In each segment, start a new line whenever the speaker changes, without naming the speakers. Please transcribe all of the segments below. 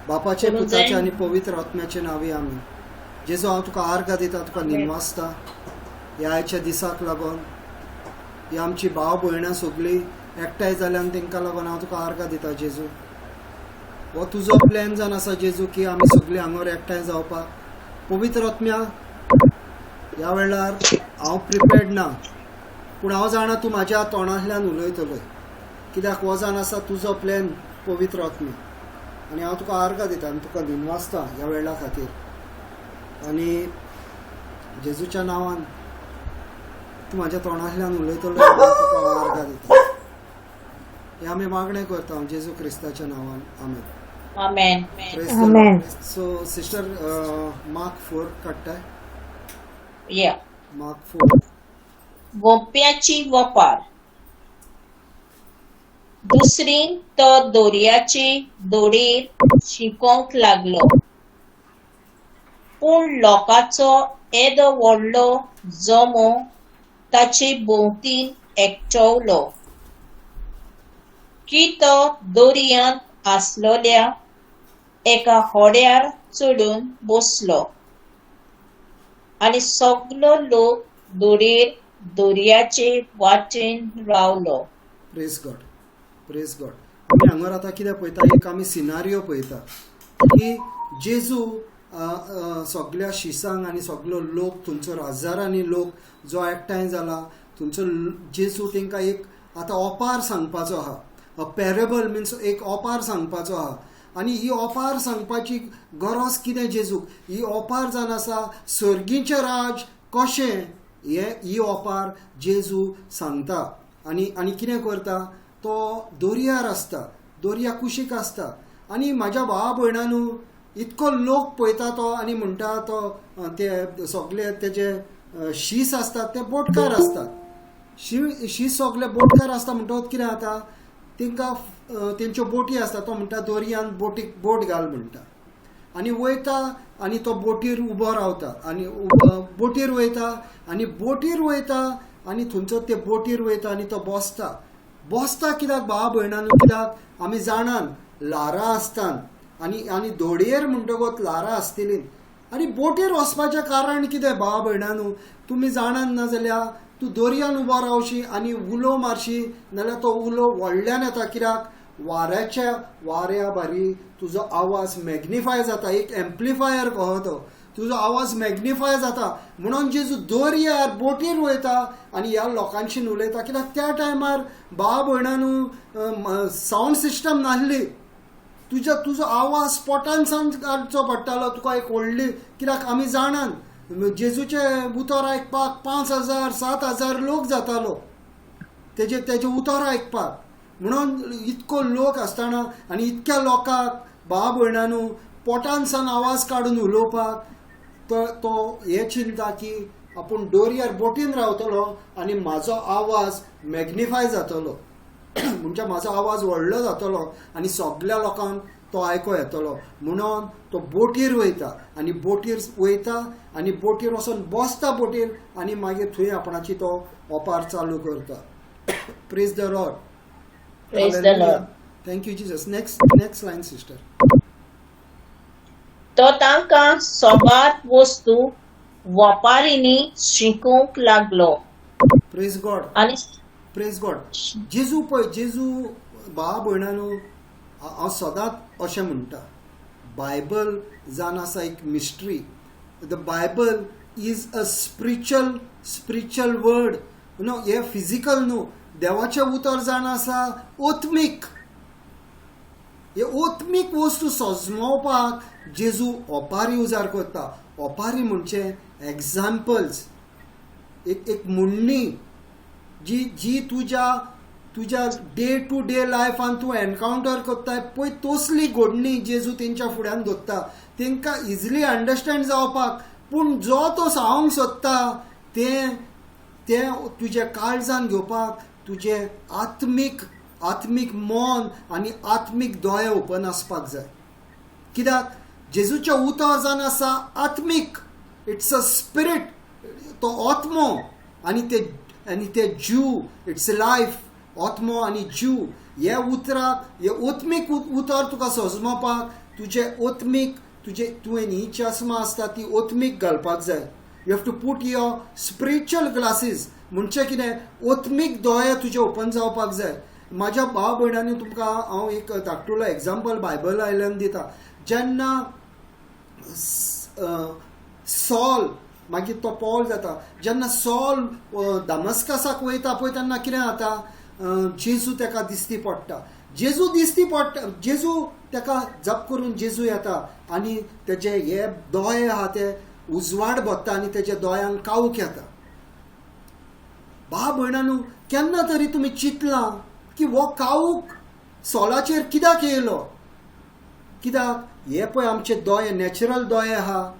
बापाचे पुताचे आनी पवित्र आत्म्याचे नावी आमी. जेजू हांव तुका आर्गां दिता, तुका निमवासता ह्या आयच्या दिसाक लागून. ही आमची भाव भयणां सगळीं एकठांय जाल्यार तांकां लागून हांव तुका आर्गां दिता जेजू. हो तुजो प्लॅन जावन आसा जेजू की आमी सगळीं हांगार एकठांय जावपाक. पवित्र आत्म्या ह्या वेळार हांव प्रिपेर्ड ना, पूण हांव जाणा तूं म्हाज्या तोंडांतल्यान उलयतलो, कित्याक हो जावन आसा तुजो प्लॅन पवित्र आत्म्या. आनी हांव तुका आर्गां दिता आनी तुका निमवासता ह्या वेळा खातीर. आनी जेजूच्या नांवान तूं म्हाज्या तोंडांतल्यान उलयतलो तुका आर्गां दिता. हे आमी मागणें करता जेजू क्रिस्ताच्या नांवान. आमेन.
Amen.
Amen.
So sister mark 4 काडटाय.
Yeah.
Mark 4.
वोंप्याची वपार. दुसरीन तो दोरयाची दोडीर शिकोंक लागलो, पूण लोकांचो येदो व्हडलो जमो ताचे भोंवतीन एकचवलो की तो दोरयांत आसलोल्या एका होड्यार चडून बसलो आनी सगलो लोक दोडीर दोरयाचे वाटेन रावलो.
Praise God, praise God. आमी हांगार आतां कितें पळयता, एक आमी सिनारियो पळयता की जेजू सगळ्या शिसांक आनी सगळो लोक थंयचो हजारांनी लोक जो एकठांय जाला थंयचो जेजू तांकां एक आतां ओपार सांगपाचो आहा. अ पॅरेबल मिन्स एक ओपार सांगपाचो आहा. आनी ही ओपार सांगपाची गरज कितें जेजूक? ही ओपार जावन आसा सर्गीचें राज कशें, ही ओपार जेजू सांगता. आनी कितें करता, तो दोरयार आसता, दोरया कुशीक आसता. आनी म्हाज्या भावा भयणांनो इतको लोक पळयता तो आनी म्हणटा तो ते सगळे तेजे शीस असतात ते बोटकार असतात. शीस सगळे बोटकार असता म्हणटत कितें जाता, तांकां तेंच्यो बोटी आसता. तो म्हणटा दोरयान बोट घाल म्हणटा आनी वयता आनी तो बोटीर उबो रावता आनी बोटीर वयता आनी थंयचो ते बोटीर वयता आनी तो बसता कित्याक भावा भयणांनो, कित्याक आमी जाणान ल्हारां आसतात आनी दोडयेर म्हणटकच ल्हारां आसतलीं. आनी बोटीर वचपाचें कारण कितें भावा भयणांनो, तुमी जाणान ना जाल्यार तूं दोरयान उबो रावशी आनी उलो मारशी नाल्यार तो उलो व्हडल्यान येता. कित्याक वाऱ्या भारी तुजो आवाज मॅग्निफाय जाता. एक एम्प्लिफायर कहो तो, तुजो आवाज मॅग्निफाय जाता. म्हणून जेजू दोरयार बोटीर वयता आनी ह्या लोकांशी उलयता. कित्याक त्या टायमार भावा भयणांनो सावंड सिस्टम नासली. तुजो आवाज पोटान सावन काडचो पडटालो तुका एक व्हडली. कित्याक आमी जाणान जेजूचे उतर आयकपाक 5,000 7,000 लोक जातालो तेजे उतर आयकपाक. म्हणून इतको लोक आसतना आनी इतक्या लोकांक भावा भयणांनो पोटान सावन आवाज काडून उलोवपाक तो हे चिंता की आपूण दोरयार बोटीन रावतलो आनी म्हाजो आवाज मॅग्निफाय जातलो, म्हणजे म्हाजो आवाज व्हडलो जातलो आनी सगळ्या लोकांक तो आयको येतलो. म्हणून तो बोटीर वयता आनी बोटीर वचून बसता बोटीर आनी मागीर थंय आपणाची तो ओपार चालू करता. Praise the Lord.
Praise the Lord.
Thank you Jesus. Next line sister.
तो तांकां सोबात वस्तू वपारींनी शिकोवंक लागलो.
प्रेज गॉड,
आनी
प्रेज गॉड. जेजू भावा भयणांनो हांव सदांच अशें म्हणटा, बायबल जावन आसा एक mystery. The Bible is a spiritual word. No हे फिजिकल न्हू. देवाचें उतर जावन आसा ओत्मीक. हे ओत्मीक वस्तू सजमोवपाक जेजू ओपारी उजार करता. ओपारी म्हणजे एग्जाम्पल्स, एक म्हणणी जी तुज्या डे टू डे लायफान तूं एनकावंटर करताय पळय तसली घडणी जेजू तेंच्या फुड्यान दवरता. तांकां इजिली अंडरस्टँड जावपाक. पूण जो तो सांगूंक सोदता तें तुज्या काळजान घेवपाक तुजे आत्मीक मन आनी आत्मीक दोळे ओपन आसपाक जाय. कित्याक जेजूचें उतर जावन आसा आत्मीक. इट्स अ स्पिरीट, तो आत्मो आनी ते जीव. It's life. आत्मो आनी जीव हे उतराक हे आत्मीक उतर तुका सजमोवपाक तुजे ओतमीक तुवें न्ही चस्मा आसता ती ओतमीक घालपाक जाय. You have to put your spiritual glasses. म्हणजे कितें ओतमीक दोळे तुजे ओपन जावपाक जाय. म्हाज्या भाव भयणांनी तुमकां हांव एक धाकटुलो एग्जाम्पल बायबल आयल्यान दिता. जेन्ना सॉल मागीर तो पॉल जाता, जेन्ना सॉल दमस्कसाक वयता पळय तेन्ना कितें जाता, जेजू ताका दिश्टी पडटा. जेजू ताका जप करून जेजू येता आनी तेजे हे दोळे आहा ते उजवाड भोगता आनी तेजे दोळ्यांक काळोख येता. भाव भयणांनो, केन्ना तरी तुमी चिंतलां की हो काळोख सॉलाचेर कित्याक येयलो? कित्याक हे पळय आमचे दोळे, नॅचरल दोळे आहा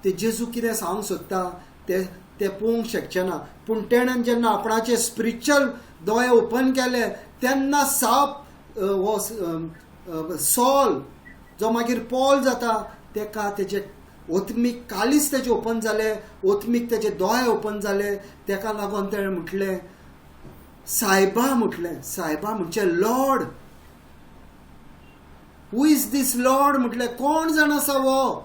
ते जेजू कितें सांगूंक सोदता ते पळोवंक शकचे ना. पूण तेणेन जेन्ना आपणाचे स्पिरिच्युअल दोळे ओपन केले तेन्ना साप हो सॉल जो मागीर पॉल जाता तेका तेजे ओतमीक काळीज तेजे ओपन जाले, ओतमीक तेजे दोळे ओपन जाले. तेका लागून तेणें म्हटलें सायबा म्हणजे Lord. Who is this Lord म्हटलें, कोण जाण आसा हो?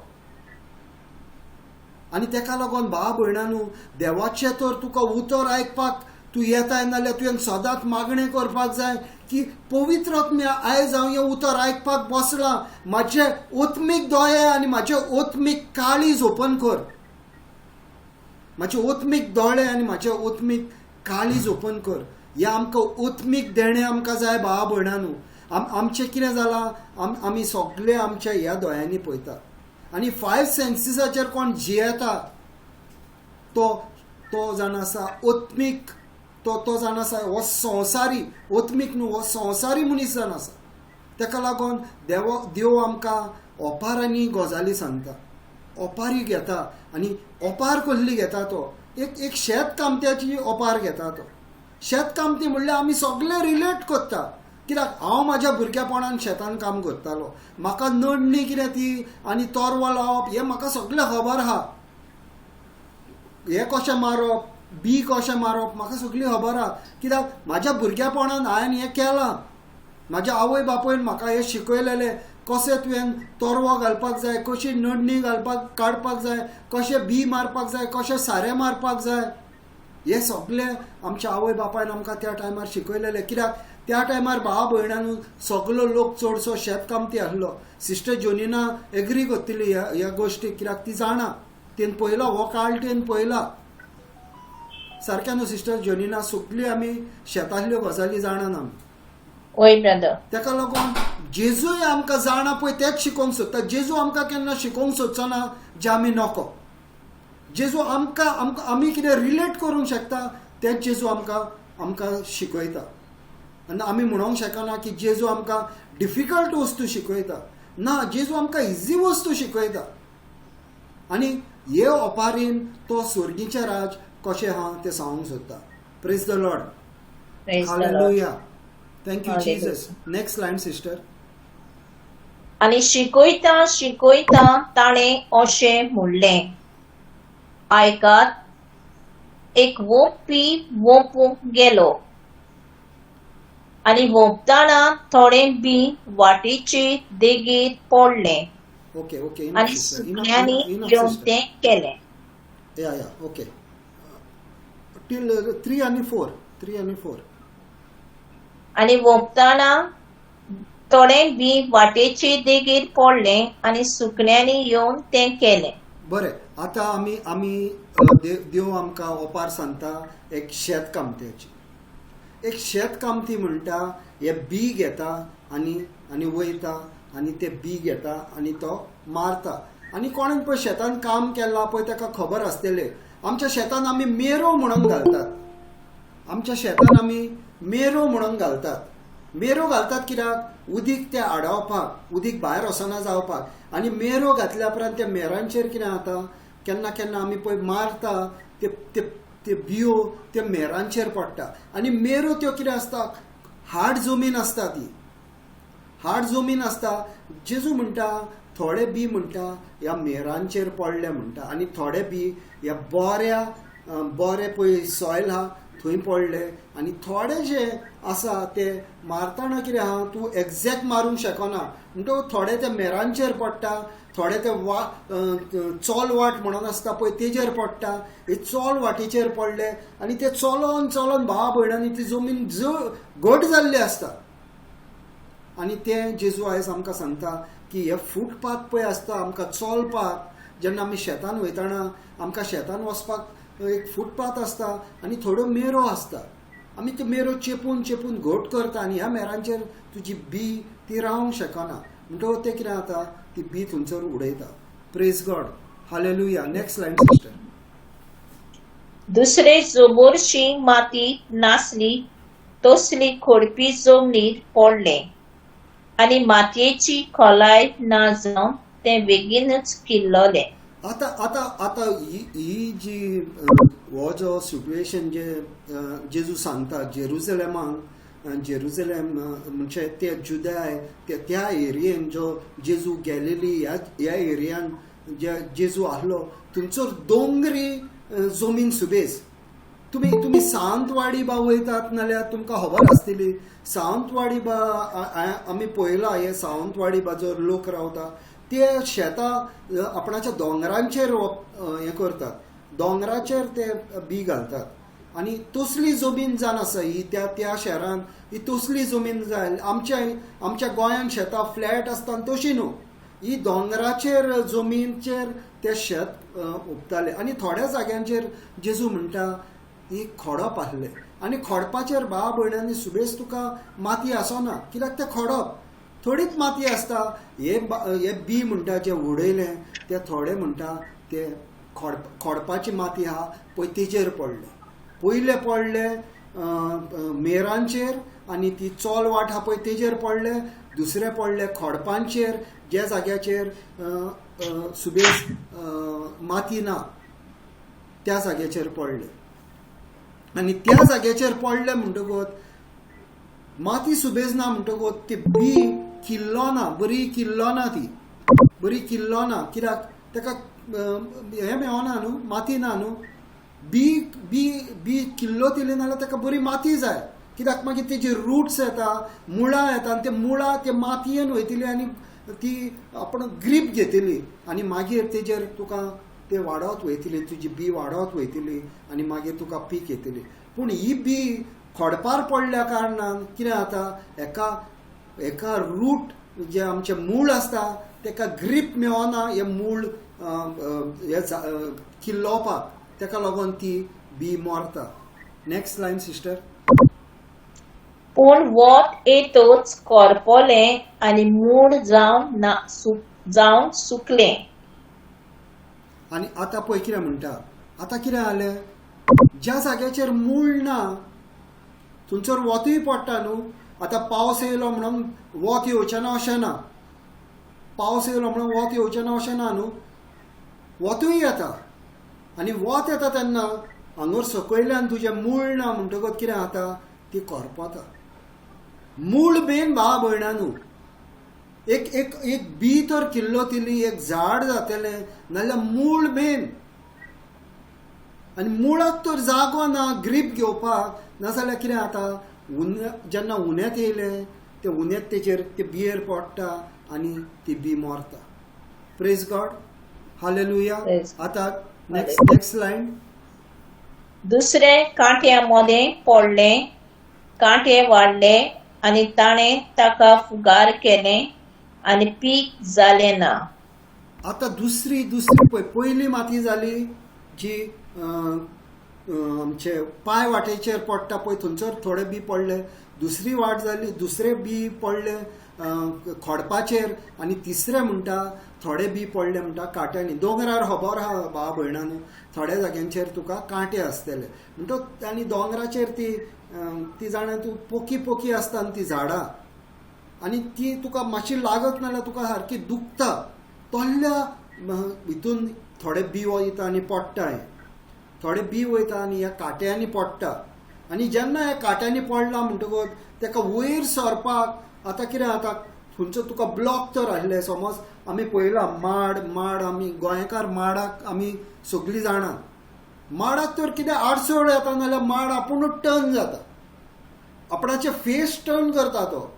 आनी तेका लागून भाव भयणांनो, देवाचें तर तुका उतर आयकपाक तूं येताय नाल्यार तुवें सदांच मागणें करपाक जाय की पवित्र आत्म्या आयज हांव हें उतर आयकपाक बसलां, म्हाजे ओतमीक दोळे आनी म्हाजे ओतमीक काळीज ओपन कर. म्हाजे ओतमीक दोळे आनी म्हाजे ओतमीक काळीज ओपन कर. हें आमकां ओतमीक देणें आमकां जाय भाव भयणांनो. आमचें कितें जालां, आमी सगळे आमच्या ह्या दोळ्यांनी पळयता आनी 5 सेन्सिसाचेर कोण जियेता तो जाण आसा ओतमीक, तो जाण आसा हो संवसारी, ओतमीक न्हू, हो संवसारी मनीस जाण आसा. तेका लागून देव आमकां ओपारांनी गजाली सांगता, ओपारी घेता आनी ओपार कसली घेता तो एक शेत कामत्याची ओपार घेता तो. शेत कामती म्हणल्यार आमी सगळे रिलेट करता. कित्याक हांव म्हाज्या भुरगेपणान शेतान काम करतालो, म्हाका नडणी कितें ती आनी तोरवो लावप हें म्हाका सगळें खबर आहा. हें कशें मारप, बी कशें मारप म्हाका सगळी खबर आहा. कित्याक म्हाज्या भुरगेपणान हांवें हें केलां. म्हाज्या आवय बापूयन म्हाका हें शिकयलेलें, कशें तुवें तोरवो घालपाक जाय, कशी नडणी काडपाक जाय, कशें बी मारपाक जाय, कशें सारें मारपाक जाय. हें सगळें आमच्या आवय बापायन आमकां त्या टायमार शिकयलेलें. कित्याक त्या टायमार भाव भयणांनो सगळो लोक चडसो शेतकामती आसलो. सिस्टर जोनिना एग्री करतली ह्या गोश्टीक, कित्याक ती जाणा, तेन पळयला हो काळ, तेन पळयला. सारकें न्हू सिस्टर जोनिना? सगळी आमी शेतांतल्यो गजाली जाणान आमी.
वय ब्रदर.
तेका लागून जेजूय आमकां जाणा पळय तेच शिकोवंक सोदता. जेजू आमकां केन्ना शिकोवंक सोदचो ना जे आमी नको. जेजू आमकां आमी कितें रिलेट करूंक शकता तेच जेजू आमकां शिकयता. आनी आमी म्हणूंक शकना की जेजू आमकां डिफिकल्ट वस्तू शिकयता. ना, जेजू आमकां इजी वस्तू शिकयता. आनी हे ओपारीन तो स्वर्गीचें राज कशें आहा तें सांगूंक सोदता. Praise the Lord. Hallelujah. Thank you Jesus. Next line sister.
आनी शिकयता ताणें अशें म्हणलें, आयकात. एक वोंपी वोंपूंक गेलो आनी वोंपताना थोडें बी वाटेचेर देगेर पडलें.
ओके
आनी सुकण्यांनी येवन तें केलें.
या ओके. टील 3 आनी 4.
आनी वोंपताना थोडें बी वाटेचेर देगेर पडलें आनी सुकण्यांनी येवन तें केलें.
बरें. आतां आमी देव आमकां ओपार सांगता एक शेत कामत्याची. एक शेत कामती म्हणटा हे बी घेता आनी वयता आनी ते बी घेता आनी तो मारता. आनी कोणें पळय शेतान काम केलां पळय ताका खबर आसतलें. आमच्या शेतान आमी मेरो म्हणून घालतात. आमच्या शेतान आमी मेरो म्हणून घालतात. मेरो घालतात कित्याक उदीक ते आडावपाक, उदीक भायर वचना जावपाक. आनी मेरो घातल्या उपरांत त्या मेरांचेर कितें जाता, केन्ना आमी पळय मारता ते बियो त्या मेरांचेर पडटा. आनी मेरो त्यो कितें आसता, हार्ड जमीन आसता. ती हार्ड जमीन आसता. जेजू म्हणटा थोडे बी म्हणटा ह्या मेरांचेर पडले म्हणटा आनी थोडे बी ह्या बरे पळय सॉयल आहा थंय पडले आनी थोडे जे आसा ते मारतना कितें आहा तूं एग्जॅक्ट मारूंक शकना म्हणटकूच थोडे ते मेरांचेर पडटा थोडे ते चोल वाट म्हणून आसता पळय तेजेर पडटा हे चोल वाटेचेर पडले आनी ते चलोन चलोन भावा भयणांनी ती जमीन घट जाल्ली आसता आनी ते जेजू आयज आमकां सांगता की हे फुटपाथ पळय आसता आमकां चलपाक जेन्ना आमी शेतान वयताना आमकां शेतान वचपाक एक फुटपाथ आसता आनी थोड्यो मेरो आसता आमी त्यो मेरो चेपून चेपून घट करता आनी ह्या मेरांचेर तुजी बी ती रावंक शकना म्हणटकूच ते कितें जाता ती बी थंयसर उडयता praise God hallelujah next line sister
दुसरे जोबोरशी माती नासली तसली खोडपी जमनीर पडले आनी मातयेची खोलाय ना जावन ते बेगीनच किल्लोले
आता आता आता ही जी हो जो सिट्युएशन जे जेजू सांगता जेरुझलेम म्हणजे ते जुदाय त्या एरियेन जो जेजू गॅलिली ह्या एरियान जे जेजू आहलो थंयसर दोंगरी जमीन सुबेज तुम्ही सावंतवाडी बा वयतात नाल्यार तुमकां खबर आसतली सावंतवाडी बा आमी पळयला हे सावंतवाडी बा जो लोक रावता ते शेतां आपणाच्या दोंगरांचेर हे करतात दोंगराचेर ते बी घालतात आनी तसली जमीन जावन आसा ही त्या शहरान ही तसली जमीन जाय आमच्या गोंयान शेतां फ्लॅट आसता तशी न्हू ही दोंगराचेर जमीनचेर ते शेत उपताले आनी थोड्या जाग्यांचेर जेजू म्हणटा ही खोडप आहले आनी खोडपाचेर भावा भयणांनी सुबेज तुका माती आसना कित्याक ते खोडप थोडीच माती आसता हे बी म्हणटा जे उडयले ते थोडे म्हणटा ते खोडपाची माती आहा पळय तेजेर पडले पयले पडले मेरांचेर आनी ती चोल वाट आहा पळय तेजेर पडले दुसरे पडले खोडपांचेर जे जाग्याचेर सुबेज माती ना त्या जाग्याचेर पडले आनी त्या जाग्याचेर पडले म्हणटकूच माती सुबेज ना म्हणटकूच ती बी किल्लोना बरी किल्लोना ती बरी किल्लोना कित्याक ताका हे मेळना न्हू माती ना न्हू बी बी बी किल्लो दिली नाल्यार ताका बरी माती जाय कित्याक मागीर तेजी रूट्स येता मुळां येता आनी ते मुळां ते मातयेन वयतली आनी ती आपण ग्रीप घेतली आनी मागीर तेजेर तुका ते वाडत वयतली तुजी बी वाडत वयतली आनी मागीर तुका पीक येतली पूण ही बी खोडपार पडल्या कारणान कितें जाता एका रूट जे आमचे मूळ आसता ताका ग्रीप मेळना हे मूळ किल्लोवपाक ताका लागून ती बी मरता नेक्स्ट लायन सिस्टर
पूण वत येतोच करपले आनी मूळ जावन सुकले
आनी आतां पळय कितें म्हणटा आतां कितें जालें ज्या जाग्याचेर मूळ ना थंयसर वतूय पडटा न्हू आतां पावस येयलो म्हणून वत येवचें ना अशें ना पावस येयलो म्हणून वत येवचें ना अशें ना न्हू वतूय येता आनी वत येता तेन्ना हांगर सकयल्यान तुजें मूळ ना म्हणटकच कितें जाता ती करपता मूळ मेन भावा भयणानू एक एक एक बी तर किल्लो तिली एक झाड जातलें नाल्यार मूळ मेन आनी मुळाक तर जागो ना ग्रीप घेवपाक नाजाल्यार कितें जाता जेन्ना उन्यांत येयले ते उन्यांत तेजेर ते बियेर पडटा आनी ती बी मरता प्रेज गॉड हालेलुया आतां नेक्स्ट लायन
दुसरे कांट्या मदें पडले कांटे वाडले आनी ताणें ताका फुगार केले आनी पीक जालें ना
आतां दुसरी पळय पयली माती जाली जी आमचे पांय वाटेचेर पडटा पळय थंयसर थोडे बी पडले दुसरी वाट जाली दुसरे बी पडले खोडपाचेर आनी तिसरे म्हणटा थोडे बी पडले म्हणटा कांट्यांनी दोंगरार खबर आहा भावा भयणांनी थोड्या जाग्यांचेर तुका कांटे आसतले म्हणटच आनी दोंगराचेर ती जाणा तूं पोकी आसता न्ही ती झाडां आनी ती तुका मातशी लागत नाल्यार तुका सारकी दुखता तोल्ल्या हितून थोडे बी वयता आनी पडटा थोडे बी वयता आनी ह्या कांट्यांनी पडटा आनी जेन्ना ह्या कांट्यांनी पडला म्हणटकच ताका वयर सरपाक आतां कितें जाता थंयचो तुका ब्लॉक तर आहले समज आमी पळयला माड आमी गोंयकार माडाक आमी सगळीं जाणा माडाक तर कितें आडसोड येता नाल्यार माड आपुणूच टर्न जाता, आपणाचे फेस टर्न करता तो.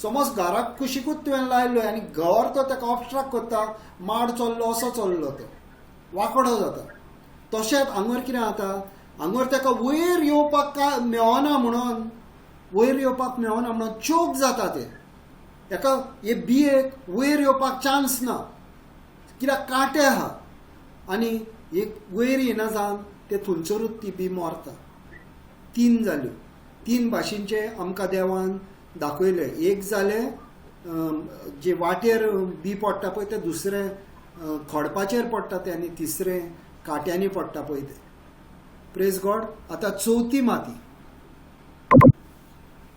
समज घराक कुशीकूच तुवें लायलो आनी घर तो ताका ऑब्स्ट्रक्ट करता, माड चल्लो असो चल्लो तो वांकडो जाता. तशेंच हांगर कितें जाता, हांगर ताका वयर येवपाक मेळना म्हणून, वयर येवपाक मेळना म्हणून चोक जाता ते. ताका हे बियेक वयर येवपाक चान्स ना, कित्याक कांटे आहा आनी एक वयर येना जावन ते थंयसरूच ती बी मरता. 3 जाल्यो. 3 भाशेंचे आमकां देवान दाखयले. एक जालें जे वाटेर बी पडटा पळय ते, दुसरें खडपाचेर पडटा ते, आनी तिसरें काट्यांनी पडटा पळय ते. Praise God. आतां चवथी माती.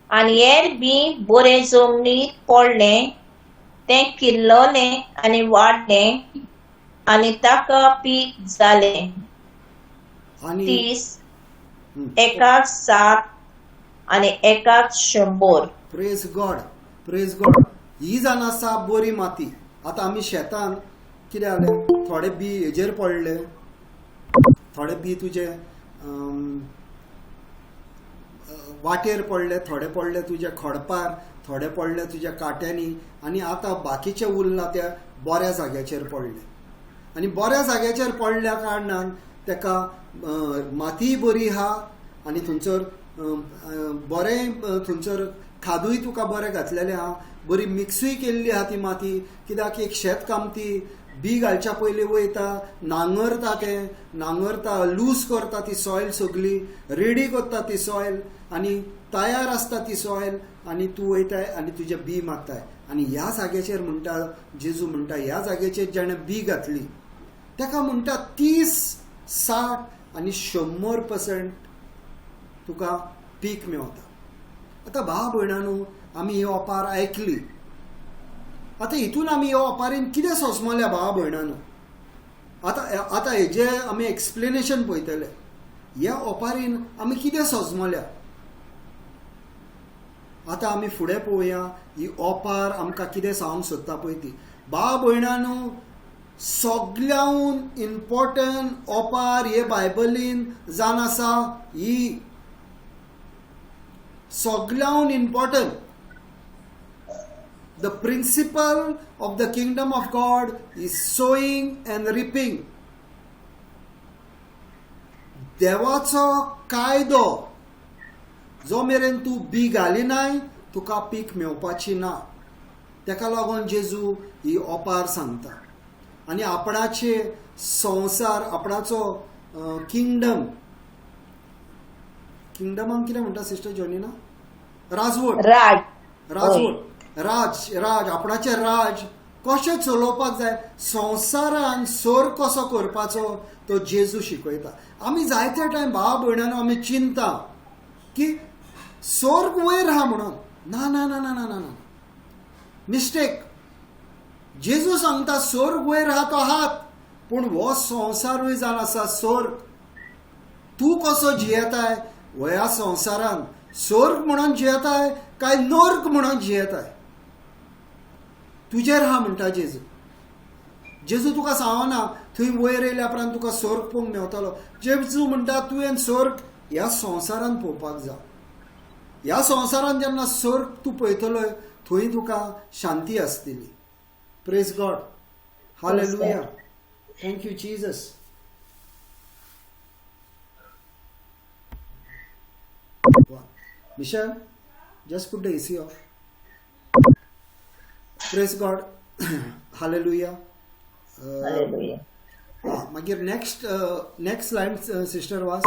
आनी हेर बी बरे जमनीर पडलें, तें किल्लोलें आनी वाडलें, आनी ताका पीक जालें.
आनी
30, एकाक 60 आनी एकाक 100.
Praise God. Praise God. ही जावन आसा बरी माती. आतां आमी शेतान कितें जालें, थोडे बी हेजेर पडले, थोडे बी तुजे वाटेर पडले, थोडे पडले तुज्या खडपार, थोडे पडले तुज्या काट्यांनी, आनी आतां बाकीचे उरला त्या बऱ्या जाग्याचेर पडले. आनी बऱ्या जाग्याचेर पडल्या कारणान ताका मातीय बरी आहा आनी थंयसर बरें, थंयसर खादूय तुका बरें घातलेलें आहा, बरी मिक्सूय केल्ली आहा ती माती. कित्याक एक शेत कामती बी घालच्या पयलीं वयता, नांगरता, तें नांगरता, लूज करता ती सॉयल सगळी, रेडी करता ती सॉयल, आनी तयार आसता ती सॉयल, आनी तूं वयताय आनी तुजें बी मारताय. आनी ह्या जाग्याचेर म्हणटा जेजू म्हणटा, ह्या जाग्याचेर जेणें बी घातली ताका म्हणटा 30, 60 आनी 100% तुका पीक मेळटा. आतां भाव भयणांनो, आमी ही ओपार आयकली. आतां हितून आमी ह्या ओपारीन कितें सोंसमल्या भाव भयणांनो? आतां हेजे आमी एक्सप्लेनेशन पळयतले. ह्या ओपारीन आमी कितें सोंसमल्या? आतां आमी फुडें पळोवया ही ओपार आमकां कितें सांगूंक सोदता पळय ती. भाव भयणांनो, सगळ्याहून इम्पॉर्टंट ओपार हे बायबलीन जावन आसा ही. सगळ्याहून important. The principle of the kingdom of God is sowing and reaping. देवाचो कायदो जो मेरेन तूं बी घालिनाय तुका पीक मेळपाची ना. ताका लागून जेजू ही ओपार सांगता. आनी आपणाचे संवसार, आपणाचो किंगडम, किंगडमाक कितें म्हणटा सिस्टर जॉनिना? राजवट. राजवट. राज आपणाचे राज कशें चलोवपाक जाय, संवसारान सोर कसो करपाचो तो जेजू शिकयता. आमी जायते टायम भाव भयणांनो आमी चिंता की स्वर्ग वयर आहा म्हणून. ना ना ना ना ना ना ना, मिस्टेक. जेजू सांगता स्वर्ग वयर आहा तो आहात, पूण हो संवसारूय जावन आसा स्वर्ग. तूं कसो जियेताय ह्या संवसारान? स्वर्ग म्हणून जियेताय काय नर्क म्हणून जियेताय? तुजेर आहा म्हणटा जेजू. जेजू तुका सांगना थंय वयर येयल्या उपरांत तुका स्वर्ग पळोवंक मेवतलो. जेजू म्हणटा तुवें स्वर्ग ह्या संवसारान पळोवपाक जाय. ह्या संवसारान जेन्ना स्वर्ग तूं पळयतलोय थंय तुका शांती आसतली. Praise God. Hallelujah. Thank you Jesus. Michelle, just put the AC off. Praise God. Hallelujah.
Hallelujah.
मागीर next line sister was.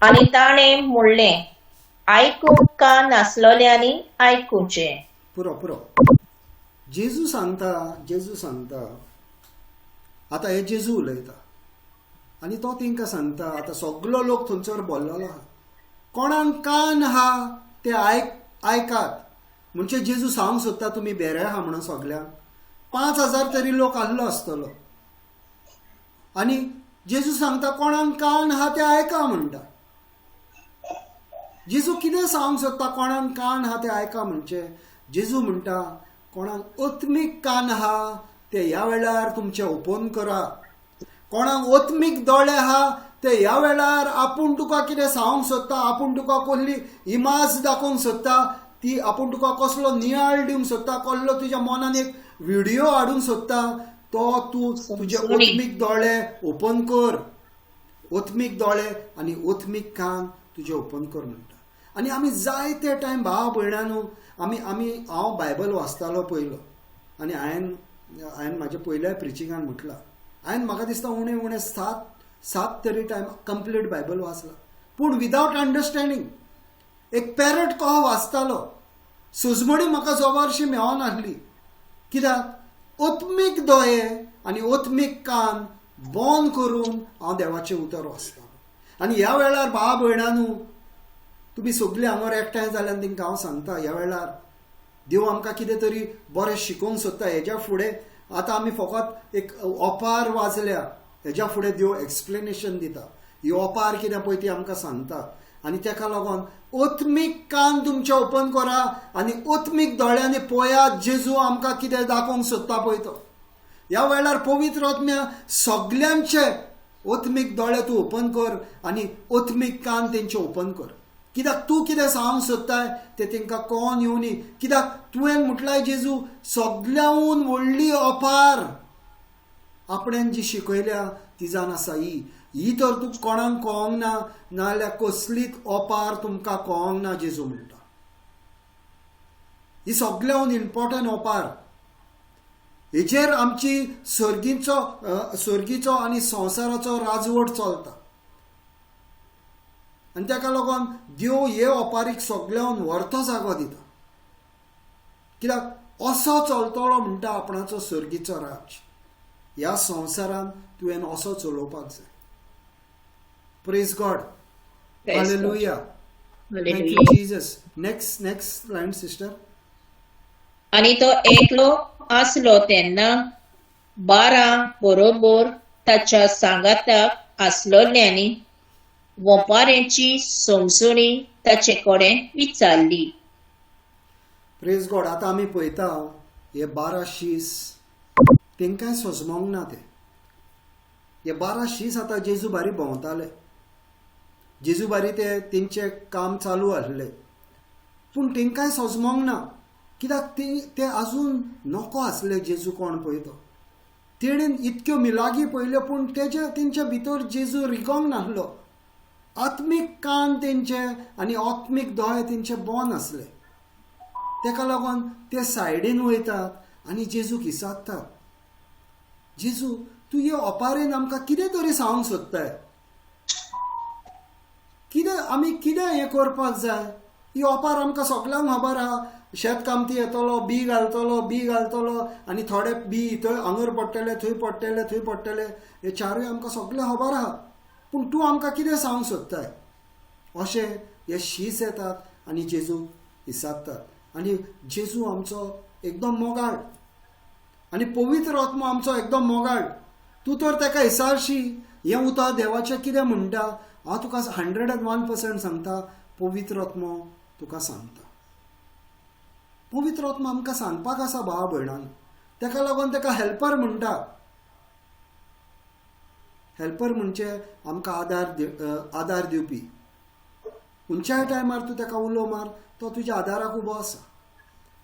आनी ताणें म्हणलें, आयकूंक कान आसलोल्यांनी आयकुचें.
पुरो. जेजू सांगता. आतां हे जेजू उलयता आनी तो तेंकां सांगता. आतां सगळो लोक थंयसर बोल्लोलो आहा. कोणाक कान आहा ते आयकात. म्हणजे जेजू सांगूंक सोदता तुमी बेरे आहा म्हणून सगळ्यांक. 5000 तरी लोक आसलो आसतलो. आनी जेजू सांगता कोणाक कान आहा ते आयका म्हणटा. जेजू कितें सांगूंक सोदता कोणाक कान आहा ते आयका म्हणचे? जेजू म्हणटा कोणाक आत्मीक कान आहा ते ह्या वेळार तुमचे ओपन करा. कोणाक ओत्मीक दोळे आहा ते ह्या वेळार आपूण तुका कितें सांगूंक सोदता, आपूण तुका कसली इमाज दाखोवंक सोदता, ती आपूण तुका कसलो नियाळ दिवंक सोदता, कसलो तुज्या मनान एक व्हिडिओ हाडूंक सोदता, तो तूं तुजे ओत्मीक दोळे ओपन कर. ओत्मीक दोळे आनी ओत्मीक कान तुजे ओपन कर म्हणटा. आनी आमी जायते टायम भाव भयणांनो हांव बायबल वाचतालो पयलो आनी हांवें म्हाज्या पयल्या प्रिचिंगान म्हटलां, हांवें म्हाका दिसता उणें उणें सात तरी टायम कंप्लीट बायबल वाचला, पूण विदावट अंडरस्टँडींग. एक पॅरट कहो वाचतालो, सुजमणी म्हाका जबरशी मेळनासली. कित्याक ओत्मीक दोळे आनी ओत्मीक कान बंद करून हांव देवाचें उतर वाचतालो. आनी ह्या वेळार भाव भयणांनो, तुमी सगळीं हांगार एकठांय जाल्यार तांकां हांव सांगता, ह्या वेळार देव आमकां कितें तरी बरें शिकोवंक सोदता. हेज्या फुडें आतां आमी फकत एक ओपार वाचल्या, हेज्या फुडें देव एक्सप्लेनेशन दिता. ही ओपार कितें पळय ती आमकां सांगता. आनी ताका लागून ओत्मीक कान तुमचे ओपन करा आनी ओत्मीक दोळ्यांनी पळयात जेजू आमकां कितें दाखोवंक सोदता पळय तो. ह्या वेळार पवित्र आत्म्या सगळ्यांचे ओत्मीक दोळे तूं ओपन कर आनी ओत्मीक कान तेंचे ओपन कर. कित्याक तूं कितें सांगूंक सोदताय तें तांकां कळोन येवनी. कित्याक तुवें म्हटलाय जेजू सगळ्यांहून व्हडली ओपार आपणेन जी शिकयल्या ती जावन आसा ही तर तूं कोणाक कळोंक ना, नाजाल्यार कसलीच ओपार तुमकां कळोंक ना जेजू म्हणटा. ही सगळ्यांहून इम्पॉर्टंट ओपार. हेजेर आमची सर्गीचो आनी संवसाराचो राजवट चलता. आनी ताका लागून देव हे ओपारीक सगळ्यांहून व्हरतो जागो दिता. कित्याक असो चलतलो म्हणटा आपणाचो सर्गीचो राज. ह्या संवसारान तुवें असो चलोवपाक जाय. Praise God. Hallelujah. Thank you Jesus. Next line sister.
आणि तो एकलो आसलो तेन्ना 12 बरोबर ताच्या सांगाताक आसलोल्यांनी वोपाऱ्याची समजणी ताचे कडेन विचारली.
Praise God. आतां आमी पळयता हे 12 शीस तांकांय सजमोंक ना. हे 12 शीस आतां जेजू बारी भोंवताले, जेजू बारी तेंचें काम चालू आसलें, पूण तांकांय सजमोंक ना. कित्याक ते आजून नको आसले जेजू कोण पळय तो. तेणेन इतक्यो मिलागी पळयल्यो पूण तेंच्या भितर जेजू रिगोंक नासलो. आत्मीक कान तेंचे आनी आत्मीक दोळे तेंचे बंद आसले. ताका लागून ते सायडीन वयतात आनी जेजूक विचारतात, जेजू तूं हे ओपारेन आमकां कितें तरी सांगूंक सोदताय. आमी कितें हें करपाक जाय. ही ओपार आमकां सगळ्यांक खबर आहा. शेतकामती येतलो, बी घालतलो आनी थोडे बी थंय हांगर पडटले, थंय पडटले. हे चारूय आमकां सगळें खबर आहा. पूण तूं आमकां कितें सांगूंक सोदताय. अशें हे शीस येतात आनी जेजू विचारतात. आनी जेजू आमचो एकदम मोगाळ आनी पवित्र आत्मा आमचो एकदम मोगाळ. तूं तर ताका विचारशी हें उतर देवाचें कितें म्हणटा. हांव तुका 101% सांगता, पवित्र आत्मा तुका सांगता. पवित्र आत्मा आमकां सांगपाक आसा भाव भयणांनो. ताका लागून ताका हेल्पर म्हणटा. हेल्पर म्हणजे आमकां आदार दिवपी. खंयच्याय टायमार तूं ताका उलो मार, तो तुज्या आदाराक उबो आसा.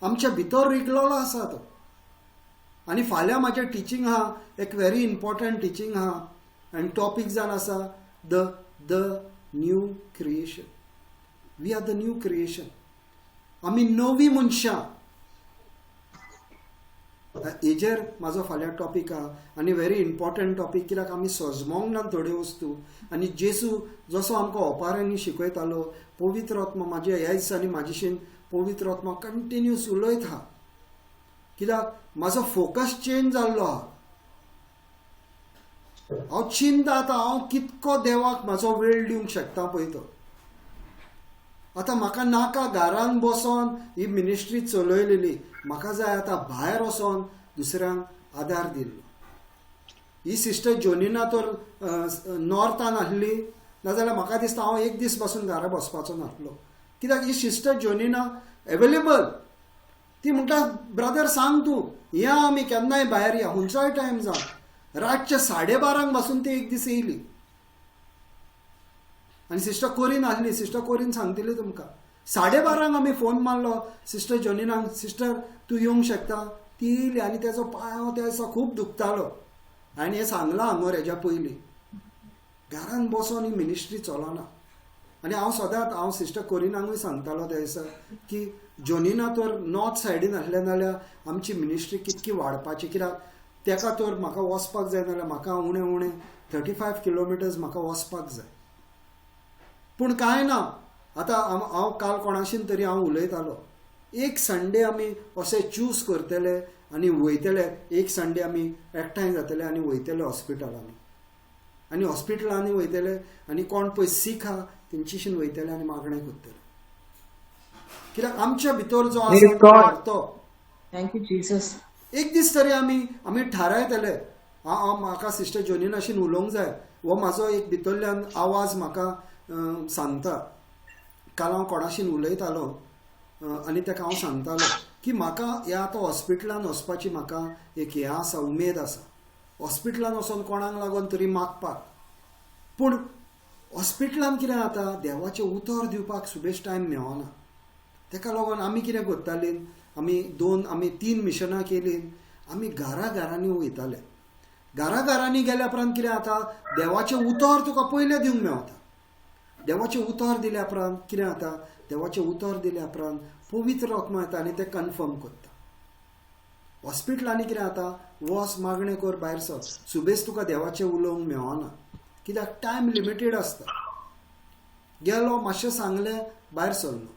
आमच्या भितर रिगलोलो आसा तो. आनी फाल्यां म्हाजें टिचींग आहा, एक व्हेरी इम्पॉर्टंट टिचींग आहा आनी टॉपीक जावन आसा the new creation. We are the new creation. आमी नवी मनशां. हेजेर म्हाजो फाल्यां टॉपीक आहा आनी व्हेरी इम्पॉर्टंट टॉपीक. कित्याक आमी सजमोंक ना थोड्यो वस्तू. आनी जेजू जसो आमकां ओपारांनी शिकयतालो, पवित्र आत्मा म्हाज्या ह्या दिसांनी म्हाजेशीन पवित्र आत्मा कंटिन्यूस उलयत आहा. कित्याक म्हाजो फोकस चेंज जाल्लो आहा. हांव चिंता आतां हांव कितको देवाक म्हाजो वेळ दिवंक शकता पळय तो. आतां म्हाका नाका घरान बसोन ही मिनिस्ट्री चलयलेली. म्हाका जाय आतां भायर वचोन दुसऱ्यांक आदार दिल्लो. ही सिस्टर जोनिना तर नॉर्थान आसली, नाजाल्यार म्हाका दिसता हांव एक दीस पासून घरा बसपाचो नासलो. कित्याक ही सिस्टर जोनिना एवेलेबल. ती म्हणटा ब्रदर सांग तूं या, आमी केन्नाय भायर या, खंयचोय टायम जावन. रातच्या 12:30 पासून ती एक दीस येयली आनी सिस्टर कोरीन आसली. सिस्टर कोरीन सांगतली तुमकां 12:30 आमी फोन मारलो सिस्टर जोनिनाक, सिस्टर तूं येवंक शकता. ती येयली आनी तेजो पांय त्या दिसा खूब दुखतालो. हांवें हें सांगलां हांगर हेज्या पयलीं. घरान बसोन ही मिनिस्ट्री चलना. आनी हांव सदांच हांव सिस्टर कोरिनाकूय सांगतालो त्या दिसा की जोनिना तर नॉर्थ सायडीन आसलें जाल्यार आमची मिनिस्ट्री कितकी वाडपाची, कित्याक तेका तर म्हाका वचपाक जाय नाल्यार म्हाका उणें उणें 35 किलोमिटर्स म्हाका वचपाक जाय. पूण कांय ना. आतां हांव काल कोणाशीन तरी हांव उलयतालो, एक संडे आमी अशें चूज करतले आनी वयतले. एक संडे आमी एकठांय जातले आनी वयतले हॉस्पिटलांनी, आनी हॉस्पिटलांनी वयतले आनी कोण पळय सीख आहा तेंचीशीन वयतले आनी मागणें करतले. कित्याक आमच्या भितर जो आसा तो
थँक यू जीसस.
एक दीस तरी आमी थारायतले. म्हाका सिस्टर जोनिनाशीन उलोवंक जाय, हो म्हाजो एक भितरल्यान आवाज म्हाका सांगता. काल हांव कोणाशीन उलयतालो आनी ताका हांव सांगतालो की म्हाका ह्या आतां हॉस्पिटलान वचपाची म्हाका एक हें आसा, उमेद आसा. हॉस्पिटलान वचोन कोणाक लागून तरी मागपाक. पूण हॉस्पिटलान कितें जाता, देवाचें उतर दिवपाक सुबेज टायम मेळना. ताका लागून आमी कितें करतालीं, आमी 3 मिशनां केलीं. आमी घरांनी वयताले. घरांनी गेल्या उपरांत कितें जाता, देवाचें उतर तुका पयलें दिवंक मेळटा. देवाचें उतर दिल्या उपरांत कितें जाता, देवाचें उतर दिल्या उपरांत पवित्र आत्मा येता आनी तें कन्फर्म करता. हॉस्पिटलांनी कितें जाता, वच मागणें कर भायर सर, सुबेज तुका देवाचें उलोवंक मेळना. कित्याक टायम लिमिटेड आसता. गेलो मातशें सांगलें भायर सरलो.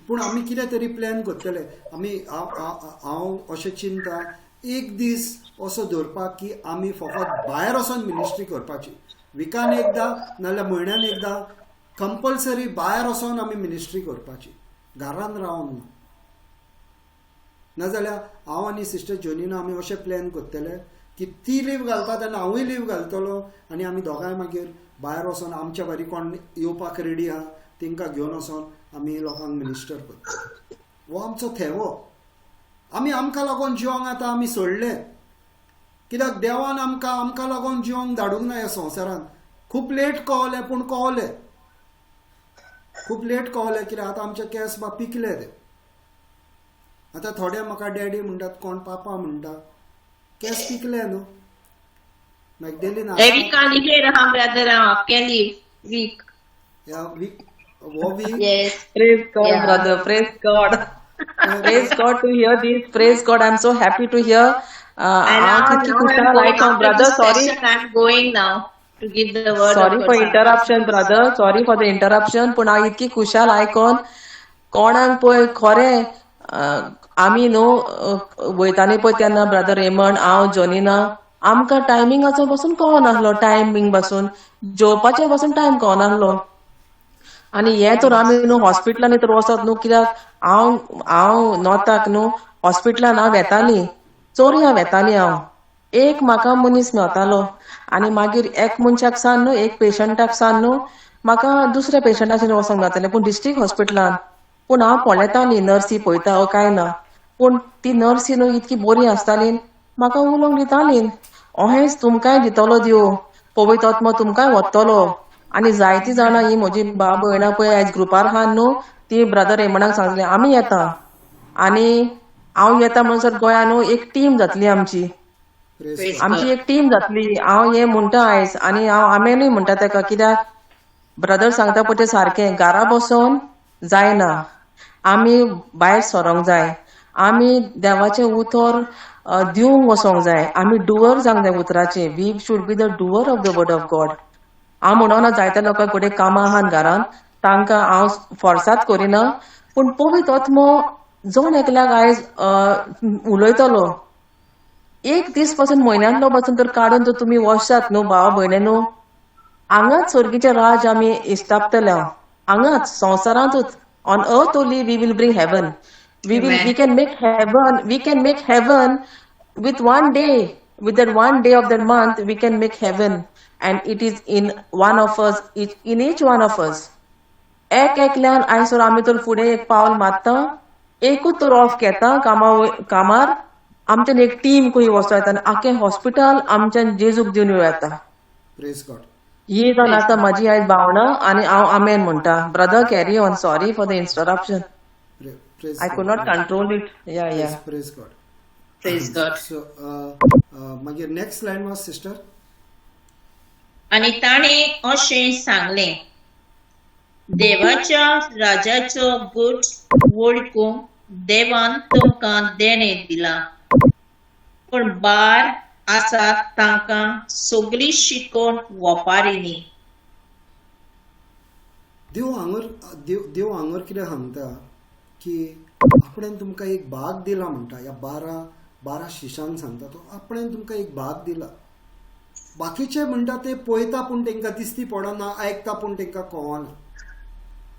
पूण आमी कितें तरी प्लॅन करतले. हांव अशें चिंता एक दीस असो धरपाक की आमी फकत भायर वचोन मिनिस्ट्री करपाची. विकान एकदां नाल्यार म्हयन्यान एकदां कंपल्सरी भायर वचोन आमी मिनिस्ट्री करपाची, घरान रावून ना. नाजाल्यार हांव आनी सिस्टर जोनिना आमी अशें प्लॅन करतले की ती लीव घालता तेन्ना हांवूय लीव घालतलो आनी आमी दोगांय मागीर भायर वचोन आमच्या बारी कोण येवपाक रेडी आहा तांकां घेवन वचोन आमी लोकांक मिनिस्टर करता. हो आमचो थेवो. आमकां लागून जिवंक आतां आमी सोडले. कित्याक देवान आमकां लागून जिवंक धाडूंक ना ह्या संवसारान. खूब लेट कळलें, पूण कळलें. खूब लेट कळलें कित्याक आतां आमचे केस बा पिकले ते. आतां थोडे म्हाका डॅडी म्हणटात, कोण पापा म्हणटा. केस पिकले न्हू. मॅगडेलीन
Eric can't hear her brother. Can you? Week.
हो weak
Yes.
Praise God,
Yeah.
brother. Praise God. Praise God to hear this. Praise God. I'm so happy to hear.
And now
I'm
going after
brother.
this
Sorry.
session, I'm going now to give the word
Sorry
of
for
God.
interruption, brother. Sorry for the interruption. पूण हांव इतकी खुशाल आयकोन कोणाक पळय खरें आमी न्हू वयताली पळय तेन्ना ब्रदर रेमंड, हांव, जोनिना, आमकां टायमिंगाचो बसून कळनासलो. टायमींग बसून जेवपाचे बसून टायम कळनासलो. आनी हे तर आमी न्हू हॉस्पिटलांनी तर वचत न्हू, कित्याक हांव नॉर्थाक न्हू हॉस्पिटलान हांव येताली, चोरया येताली हांव. एक म्हाका मनीस मेवतालो आनी मागीर एक मनशाक सांग न्हू, एक पेशंटाक सांग न्हू, म्हाका दुसऱ्या पेशंटाचेर वचोंक जातालें. पूण डिस्ट्रिक्ट हॉस्पिटलान पूण हांव पळयताली नर्सी पळयता काय ना. पूण ती नर्सी न्हू इतकी बरी आसताली, म्हाका उलोवंक दिताली. अहेंच तुमकांय दितलो देव, पवित्र आत्मा तुमकांय वतलो. आनी जायतीं जाणां ही म्हजी भयणां पळय आयज ग्रुपार आहा न्हू, ती ब्रदर रेमंडाक सांगलें आमी येता. आनी हांव येता म्हणसर गोंयान न्हू एक टीम जातली आमची एक टीम जातली. हांव हें म्हणटा आयज आनी हांव आमेनूय म्हणटा तेका, कित्याक ब्रदर सांगता पळय तें सारकें. घरा बसोन जायना, आमी भायर सरोंक जाय. आमी देवाचें उतर दिवंक वचोंक जाय. आमी डुअर जावंक जाय उतराचे. We should be the doer of the word of God. हांव म्हणना जायत्या लोकांक फुडें कामां आहात घरान, तांकां हांव फोर्सात करिना. पूण पवित्र आत्मो जण एकल्याक आयज उलयतलो, एक दीस पासून म्हयन्यांतलो पासून तर काडून तर तुमी वचशात न्हू भावा भयणीनो. हांगाच सर्गीचे राज आमी इश्टापतले. हांगाच संवसारांतूच. On earth only we will bring heaven. We can make heaven with one day. With that one day of that month, we can make heaven. And it is in one of us, in each one of us. एकल्यान IISER आमी तर फुडें एक पावल मारता, एकूच तर of घेता कामार आमच्यान एक टीम खंय वचो येता आनी आख्खें हॉस्पिटल आमच्यान जेजूक दिवन येता.
Praise God.
ही जावन आतां म्हाजी आयज भावना आनी हांव आमेन म्हणटा. Brother carry on, sorry for the interruption.
Praise
I could not control it. या
praise God.
Praise God.
So मागीर नेक्स्ट लायन वाज सिस्टर.
आणि ताणे अशें सांगलें, देवाच्या राजाचो गुट वळखूंक देवान तुमकां देणें दिला, पण बार आसात तांकां सगळी शिकोवन वपारिनी.
देव हांगर कितें सांगता की आपणें तुमकां एक भाग दिला म्हणटा. ह्या 12 शिशांक सांगता तो आपणें तुमकां एक भाग दिला. बाकीचे म्हणटा ते पळयता पूण तांकां दिसती पडना, आयकता पूण तांकां कळना.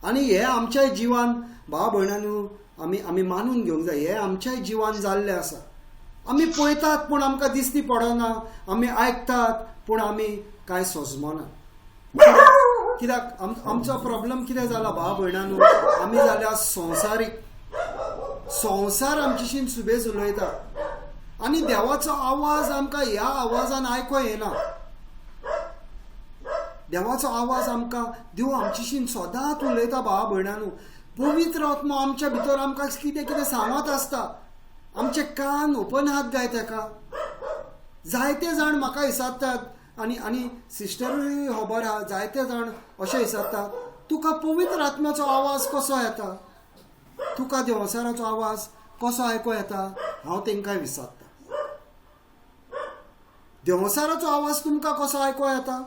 आनी हे आमच्या जिवान भाव भयणांनो आमी मानून घेवंक जाय. हे आमच्या जिवान जाल्ले आसा. आमी पळयतात पूण आमकां दिसती पडना, आमी आयकतात पूण आमी कांय सोजमना. कित्याक आमचो प्रॉब्लेम कितें जाला भाव भयणांनो, आमी जाल्या संवसारीक. संवसार आमचेशीन सुबेज उलयता आनी देवाचो आवाज आमकां ह्या आवाजान आयको येना. देवाचो आवाज आमकां देव आमचेशीन सदांच उलयता भाव भयणांनो. पवित्र आत्मा आमच्या भितर आमकां कितें कितें सांगत आसता. आमचे कान ओपन आहात काय ताका. जायते जाण म्हाका विचारतात आनी सिस्टरूय खबर आहा, जायते जाण अशें विचारतात, तुका पवित्र आत्म्याचो आवाज कसो येता, तुका देवसाराचो आवाज कसो आयको येता. हांव तांकां विचारता, देवसाराचो आवाज तुमकां कसो आयको येता.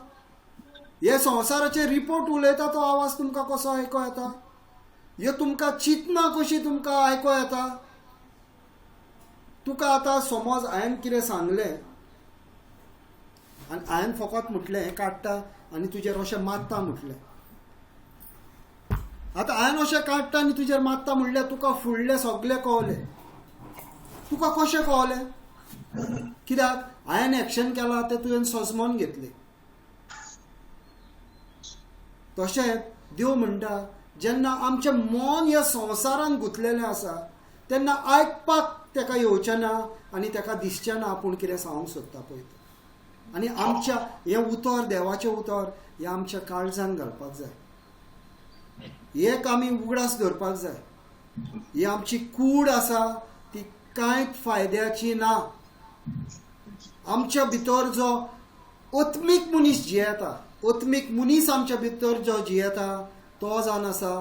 हे संवसाराचे रिपोर्ट उलयता तो आवाज तुमकां कसो आयको येता. ह्यो तुमकां चिंतना कशी तुमकां आयको येता. तुका आतां समज हांवें कितें सांगलें आनी हांवें फकत म्हटलें हें काडटा आनी तुजेर अशें मारता म्हटलें. आतां हांवें अशें काडटा आनी तुजेर मारता म्हणल्यार तुका फुडलें सगळें कळलें. तुका कशें कळलें. कित्याक हांवें एक्शन केलां तें तुवें सजमोन घेतलें. तशेंच देव म्हणटा जेन्ना आमचें मन ह्या संवसारान गुंतलेलें आसा तेन्ना आयकपाक ताका येवचें ना आनी ताका दिसचें ना आपूण कितें सांगूंक सोदता पळय तें. आनी आमच्या हें उतर, देवाचें उतर हें आमच्या काळजान घालपाक जाय. एक आमी उगडास धरपाक जाय. ही आमची कूड आसा ती कांयच फायद्याची ना. आमच्या भितर जो आत्मीक मनीस जियेता, आत्मीक मनीस आमच्या भितर जो जियेता तो जावन आसा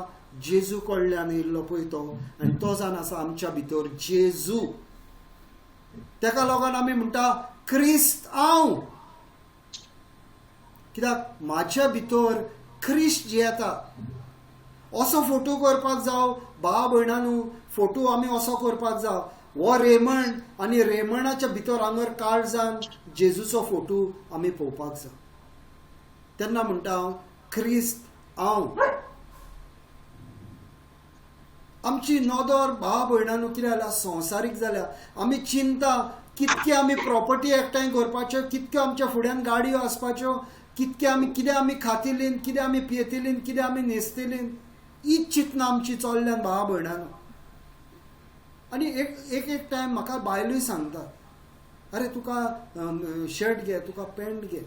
जेजू कडल्यान येयल्लो पळय तो, आनी तो जावन आसा आमच्या भितर जेजू. ताका लागून आमी म्हणटा क्रिस्त हांव. कित्याक म्हाज्या भितर क्रिस्त जियेता. असो फोटो करपाक जावं भाव भयणांनो, फोटो आमी असो करपाक जावं, हो रेमंड आनी रेमंडाच्या भितर हांगर काळजान जेजूचो फोटो आमी पळोवपाक जाय. तेन्ना म्हणटा हांव क्रिस्त हांव. आमची नदर भाव भयणांनो कितें जाल्या संवसारीक जाल्या. आमी चिंता कितके आमी प्रॉपर्टी एकठांय करपाच्यो, कितक्यो आमच्या फुड्यान गाडयो आसपाच्यो, कितें आमी खातिलीं, कितें आमी पियेतिलीं, कितें आमी न्हेसतिलीं, हीच चिंतना आमची चल्ल्यान भाव भयणांनो. आनी एक टायम म्हाका बायलूय सांगता, अरे तुका शर्ट घे, तुका पॅन्ट घे.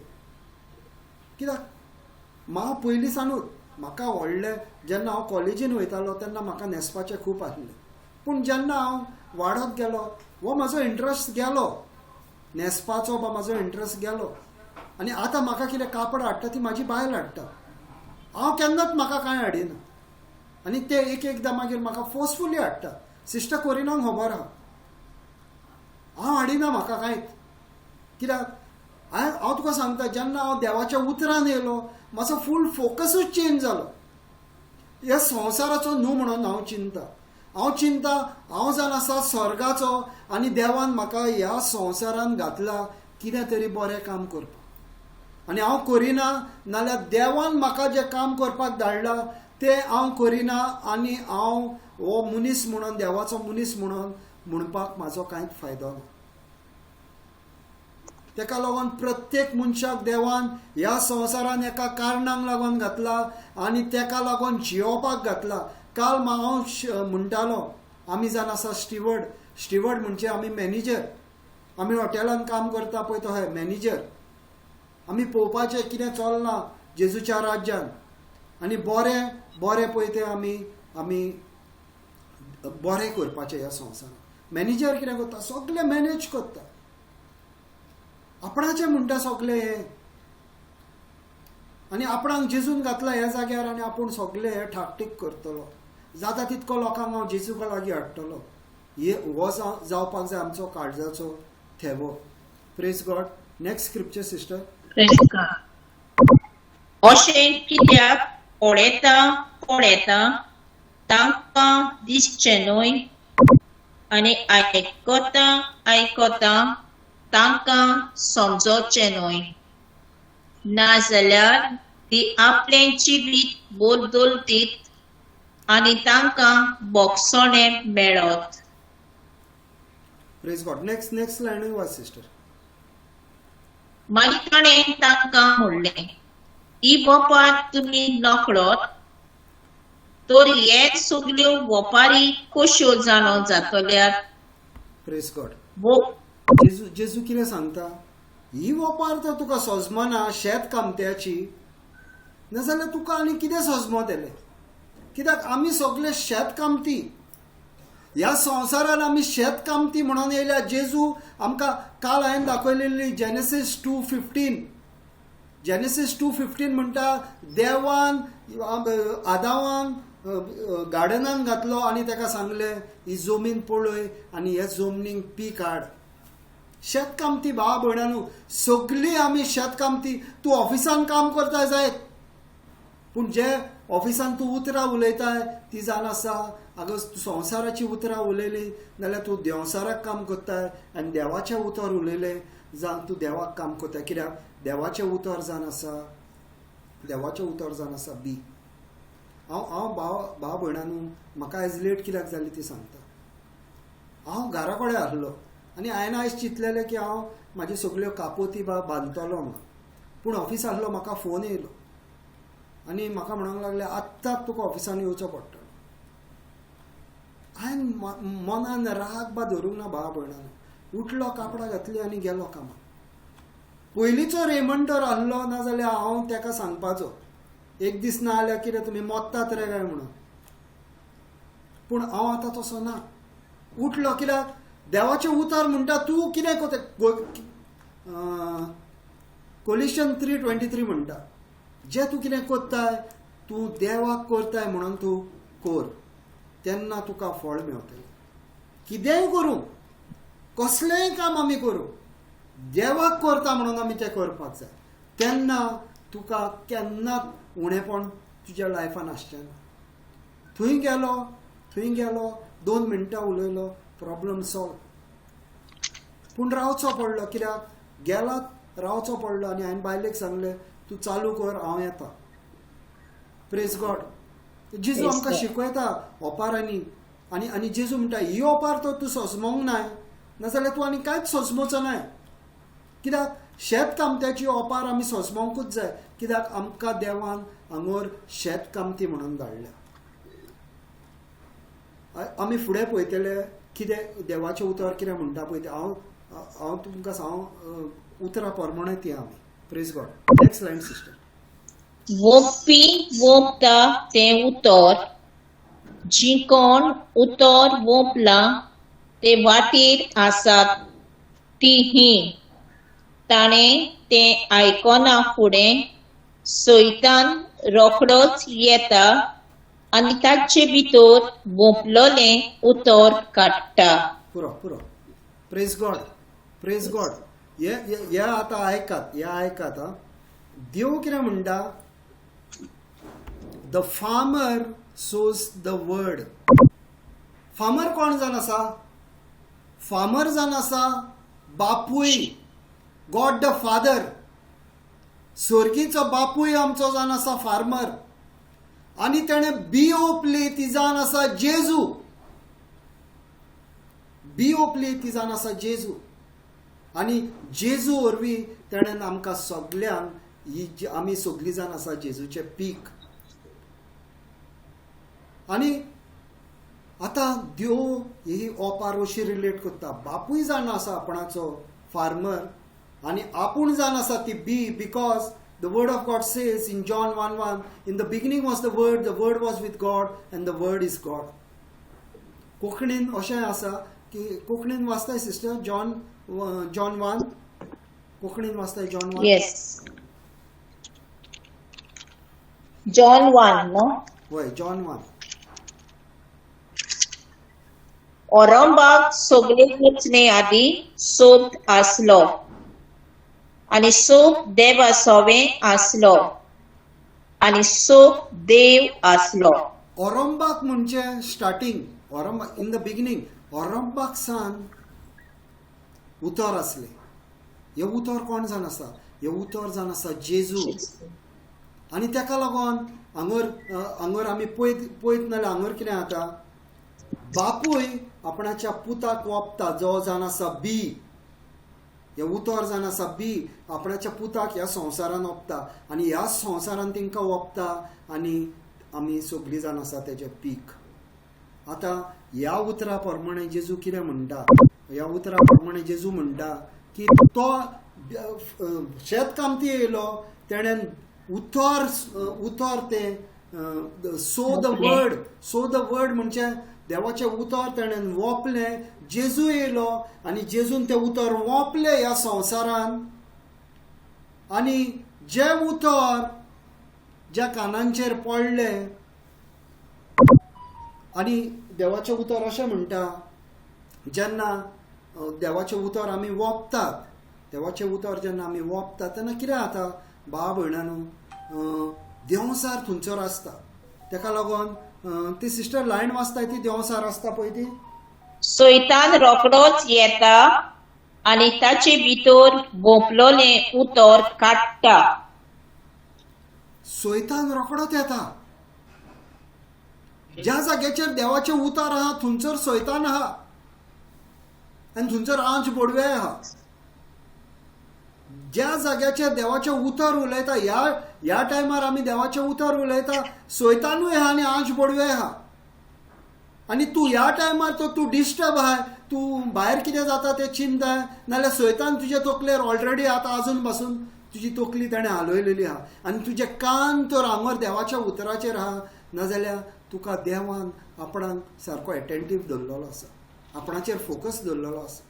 कित्याक हांव पयलीं सानूच म्हाका व्हडलें जेन्ना हांव कॉलेजीन वयतालो तेन्ना म्हाका न्हेसपाचें खूब आसलें. पूण जेन्ना हांव वाडत गेलो हो म्हाजो इंट्रस्ट गेलो, न्हेसपाचो म्हाजो इंट्रस्ट गेलो. आनी आतां म्हाका कितें कापड हाडटा ती म्हाजी बायल हाडटा. हांव केन्नाच म्हाका कांय हाडिना. आनी ते एकदां मागीर म्हाका फोर्सफुली हाडटा. सिस्टर कोरिनाक खबर आहा हांव हाडिना म्हाका कांयच. कित्याक हांव तुका सांगता जेन्ना हांव देवाच्या उतरान येयलो म्हाजो फूल फोकसूच चेंज जालो. ह्या संवसाराचो न्हू म्हणून हांव चिंता हांव जावन आसा स्वर्गाचो. आनी देवान म्हाका ह्या संवसारान घातला कितें तरी बरें काम करपाक. आनी हांव करिना, नाल्यार देवान म्हाका जें काम करपाक धाडलां तें हांव करिना. आनी हांव हो मनीस म्हणून, देवाचो मनीस म्हणून म्हणपाक म्हाजो कांयच फायदो ना. ताका लागून प्रत्येक मनशाक देवान ह्या संवसारान एका कारणाक लागून घातला आनी ताका लागून जियोवपाक घातला. काल हांव म्हणटालो आमी जावन आसा स्टिवर्ड म्हणजे आमी मॅनेजर. आमी हॉटेलान काम करता पळय तो हे मॅनेजर, आमी पळोवपाचें कितें चलना जेजूच्या राज्यान, आनी बरें बरें पळय तें आमी आमी बरें करपाचें ह्या संवसारांत. मॅनेजर कितें करता, सगळें मॅनेज करता, आपणाचें म्हणटा सगळें हें, आनी आपणाक जेजून घातला ह्या जाग्यार आनी आपूण सगळें हें ठाकठीक करतलो, जाता तितको लोकांक हांव जेजूका लागीं हाडटलो. हो जावपाक जाय आमचो काळजाचो थेवो. Praise God. Next scripture sister.
Praise God. अशें कित्याक पळयता तांकां दिसचें न्हय, आनी आयकता तांकां समजोचें न्हय, नाजाल्यार ती आपलें जिवीत बदलतीत आनी तांकां बोगसोणें मेळत.
Praise God. नेक्स्ट लायन वाच सिस्टर.
मागीर ताणें तांकां म्हणलें, ही वोपार तुमी नकळत, तर हे सगल्यो वोपारी कश्यो जाणो जातल्यात.
Praise God.
वो-
जेजू कितें सांगता, ही वोपार तर तुका सजमना शेत कामत्याची, नाजाल्यार तुका आनी कितें सजमत येलें. कित्याक आमी सगळे शेत कामती, ह्या संवसारान आमी शेत कामती म्हणून येयल्या. जेजू आमकां काल हांवें दाखयलेली जेनेसीस 2:15. जेनेसीस 2:15 म्हणटा, देवान आदावान गार्डनान घातलो आनी ताका सांगलें, ही जमीन पळय आनी हे जमनीक पीक हाड. शेतकामती भाव भयणानू, सगळीं आमी शेतकामती. तूं ऑफिसान काम करता जायत, पूण जे ऑफिसान तूं उतरां उलयताय ती जावन आसा, अगो तूं संवसाराची उतरां उलयली जाल्यार तूं देवसाराक काम करताय, आनी देवाचें उतर उलयलें जावन तूं देवाक काम करताय. कित्याक देवाचें उतर जावन आसा, देवाचें उतर जावन आसा बी. हांव भाव भयणानू, म्हाका आयज लेट कित्याक जाली ती सांगता. हांव घरा कडेन आसलो आनी हांवें आयज चिंतलेलें की हांव म्हाज्यो सगळ्यो कापोती बांदतलो म्हणून, पूण ऑफिस आसलो, म्हाका फोन येयलो आनी म्हाका म्हणूंक लागले, आत्ताच तुका ऑफिसान येवचो पडटलो. हांवें मनान राग धरूंक ना भाव भयणानू. उठलो, कापडां घातली आनी गेलो कामाक. पयलींचो रेमंडर आसलो, नाजाल्यार हांव ताका सांगपाचो एक दीस ना जाल्यार कितें तुमी मोत्तात रे काय म्हणून. पूण हांव आतां तसो ना. उठलो, कित्याक देवाचें उतर म्हणटा तूं कितें कोलिशन 3:23 म्हणटा, जें तूं कितें करताय तूं देवाक करताय म्हणून तूं कर, तेन्ना तुका फळ मेळटलें. कितेंय करूं, कसलेंय काम आमी करूं, देवाक करता म्हणून आमी तें करपाक जाय. तेन्ना तुका केन्नाच उणेपण तुज्या लायफान आसचें ना. थंय गेलो 2 मिनटां उलयलो, प्रॉब्लम सॉल्व. पूण रावचो पडलो, कित्याक गेलात रावचो पडलो आनी हांवें बायलेक सांगलें, तूं चालू कर, हांव येता. Praise God. जेजू आमकां शिकयता ओपारांनी, आनी जेजू म्हणटा, ही ओपार तर तूं सजमोंक नाय, नाजाल्यार तूं आनी कांयच सजमोवचो नाय. कित्याक शेत कामत्याची ओपार आमी सजमोवंकूच जाय, कित्याक आमकां देवान हांगोर शेत कामती म्हणून धाडल्या. आमी फुडें पळयतले कितें देवाचें उतर कितें म्हणटा पळय तें. हांव तुमकां सांग उतरां प्रमाणे ती आमी. Praise God. Next line sister.
वोंपी वोंपता तें उतर, जी कोण उतर वोंपला ते वाटेर आसात तीं. ताणें तें आयकना फुडें सैतान रोखडोच येता आनी ताचे भितर वोंपलोलें उतर काडटा.
पुरो. Praise God. Praise God. हे आतां आयकात. देव कितें म्हणटा, the farmer shows the word. Farmer कोण जावन आसा? फार्मर जावन आसा बापूय, गॉड द फादर. सर्गीचो बापूय आमचो जावन आसा फार्मर, आनी तेणें बी ओपली ती जावन आसा जेजू. बी ओपली ती जावन आसा जेजू, आनी जेजू वरवीं तेणें आमकां सगल्यांक ही आमी सगळीं जाण आसा जेजूचें पीक. आनी आतां देव ही ओपार अशी रिलेट करता. बापूय जाण आसा आपणाचो फार्मर आनी आपूण जाण आसा ती बी, because the word of God says in John 1:1, in the beginning was the word was with God and the word is God. कोंकणीन अशें आसा की कोंकणीन वाचताय सिस्टर जॉन 1 कोंकणीन वाचताय जॉन 1.
Yes. John 1, no?
वय जॉन 1.
औरंगाबाद सगळे वचने आदी सोप आसलो आनी सोप देव आसोवे आसलो आनी सोप देव आसलो.
औरंगाबाद म्हणजे starting Aurangabad in the beginning Aurangabad San उतर आसले. हे उतर कोण जावन आसा? हे उतर जावन आसा जेजू. आनी तेका लागोन हांगर आमी पळयत नाल्यार हांगर कितें जाता, बापूय आपणाच्या पुताक ओंपता जो जावन आसा बी. हे उतर जावन आसा बी आपणाच्या पुताक ह्या संवसारान ओंपता आनी ह्या संवसारान तेंकां ओंपता आनी आमी सगळीं जाण आसा तेजे पीक. आतां ह्या उतरा प्रमाणे जेजू कितें म्हणटा? ह्या उतरा प्रमाणे जेजू म्हणटा की तो शेत कामती येयलो, तेणेन उतर ते सो द वर्ड म्हणजे देवाचें उतर तेणेन ओंपलें. जेजू येयलो आनी जेजून तें उतर ओंपलें ह्या संवसारान. आनी जे उतर ज्या कानांचेर पडलें आनी देवाचें उतर अशें म्हणटा, जेन्ना देवाचें उतर आमी ओंपतात, देवाचें उतर जेन्ना आमी ओंपतात तेन्ना कितें जाता भाव भयणांनो, देंवसार थंयसर आसता. तेका लागोन ती सिस्टर लायन वाचताय ती देंवसार आसता पळय ती.
सैतान रोखडोच येता आनी ताचे भितर भोंपलोलें उतर काडटा.
सैतान रोखडोच येता. ज्या जाग्याचेर देवाचें उतर आहा थंयसर सैतान आहा आनी थंयसर आंच बोडवे आहा. ज्या जाग्याचेर देवाचें उतर उलयता ह्या टायमार आमी देवाचें उतर उलयता, सैतानूय आहा आनी आंच बोडवे आहा. आनी तूं ह्या टायमार तूं डिस्टर्ब आहाय, तूं भायर कितें जाता तें चिंताय, नाल्यार सैतान तुजे तकलेर ऑलरेडी आतां आजून पासून तुजी तकली ताणें हालयलेली आहा आनी तुजे कान तर हांगर देवाच्या उतराचेर आहा. नाजाल्यार तुका देवान आपणाक सारको एटेंटीव दवरलेलो आसा, आपणाचेर फोकस दवरलेलो आसा.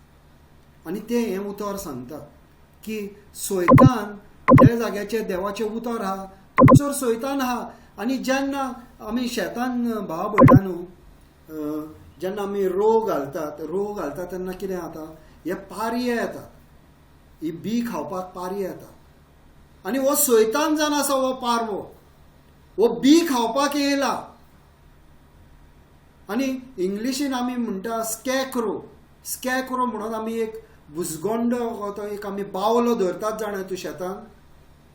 आनी तें हें उतर सांगता की सैतान ज्या जाग्याचेर देवाचें उतर आहा थंयसर सैतान आहा. आनी जेन्ना आमी शेतान भाव भयणांनो जेन्ना आमी रोव घालतात तेन्ना कितें जाता, हे पारये येतात, ही बी खावपाक पारये येतात. आनी हो सैतान जावन आसा हो पारवो, हो बी खावपाक येयला. आनी इंग्लिशीन आमी म्हणटा स्कॅक्रो म्हणून आमी एक बुजगोंड तो एक आमी बावलो धरतात जाणा तूं शेतान,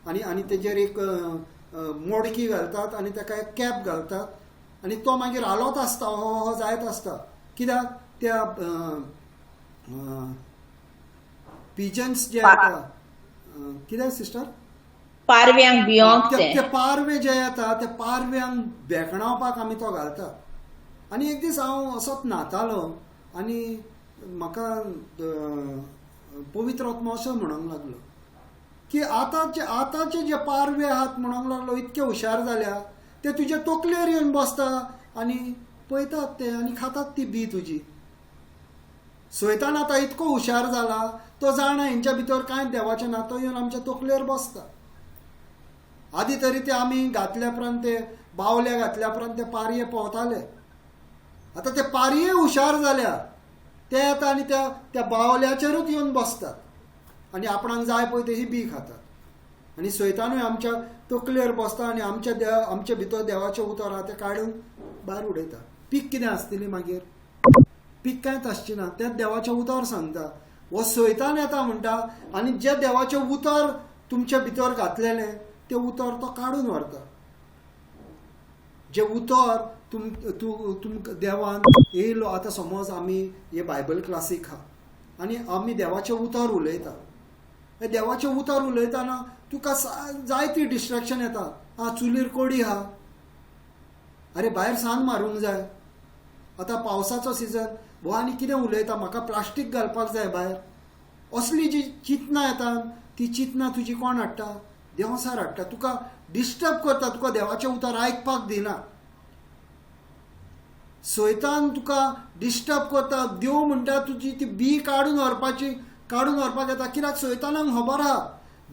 आनी तेजेर एक मोडकी घालतात आनी ताका एक कॅप घालतात आनी तो मागीर हालत आसता, हो जायत आसता. कित्याक त्या पिजन्स जे येता, कितें सिस्टर,
पारव्यांक भियोंक
ते पारवे जे येता त्या पारव्यांक भेकणावपाक आमी तो घालतात. आनी एक दीस हांव असोच न्हातालो आनी म्हाका पवित्र आत्मा असो म्हणूंक लागलो की आतांचे जे पारवे आहात म्हणूंक लागलो इतके हुशार जाल्या, ते तुजे तकलेर येवन बसता आनी पळयतात ते आनी खातात ती बी तुजी. सैतान आतां इतको हुशार जाला, तो जाणा हेंच्या भितर कांय देवाचें ना, तो येवन आमच्या तकलेर बसता. आदी तरी ते आमी घातल्या उपरांत ते बावले घातल्या उपरांत ते पारये पोवताले. आतां ते पारये हुशार जाल्या, ते येता आनी त्या बावल्याचेरूच येवन बसतात आनी आपणाक जाय पळय तेही बी खातात. आनी सैतानूय आमच्या तकलेर बसता आनी आमच्या भितर देवाचें उतर आहा तें काडून भायर उडयता. पीक कितें आसतली मागीर? पीक कांयच आसची ना. तें देवाचें उतर सांगता. हो सैतान येता म्हणटा आनी जे देवाचें उतर तुमच्या भितर घातलेलें तें उतर तो काडून व्हरता. जे उतर तुमकां देवान येयलो, आतां समज आमी हे बायबल क्लासीक आहा आनी आमी देवाचें उतर उलयता, हे देवाचें उतर उलयतना तुका जायती डिस्ट्रॅक्शन येता. चुलीर कोडी आहा, अरे भायर सान मारूंक जाय, आतां पावसाचो सिजन वो आनी कितें उलयता म्हाका प्लास्टीक घालपाक जाय भायर असली जी चिंतनां येतात ती चिंतनां तुजी कोण हाडटा देवसार हाडटा तुका डिस्टर्ब करता तुका देवाचें उतर आयकपाक दिना सैतान तुका डिस्टर्ब करता देव म्हणटा तुजी ती बी काडून व्हरपाक येता कित्याक सैतानाक खबर आहा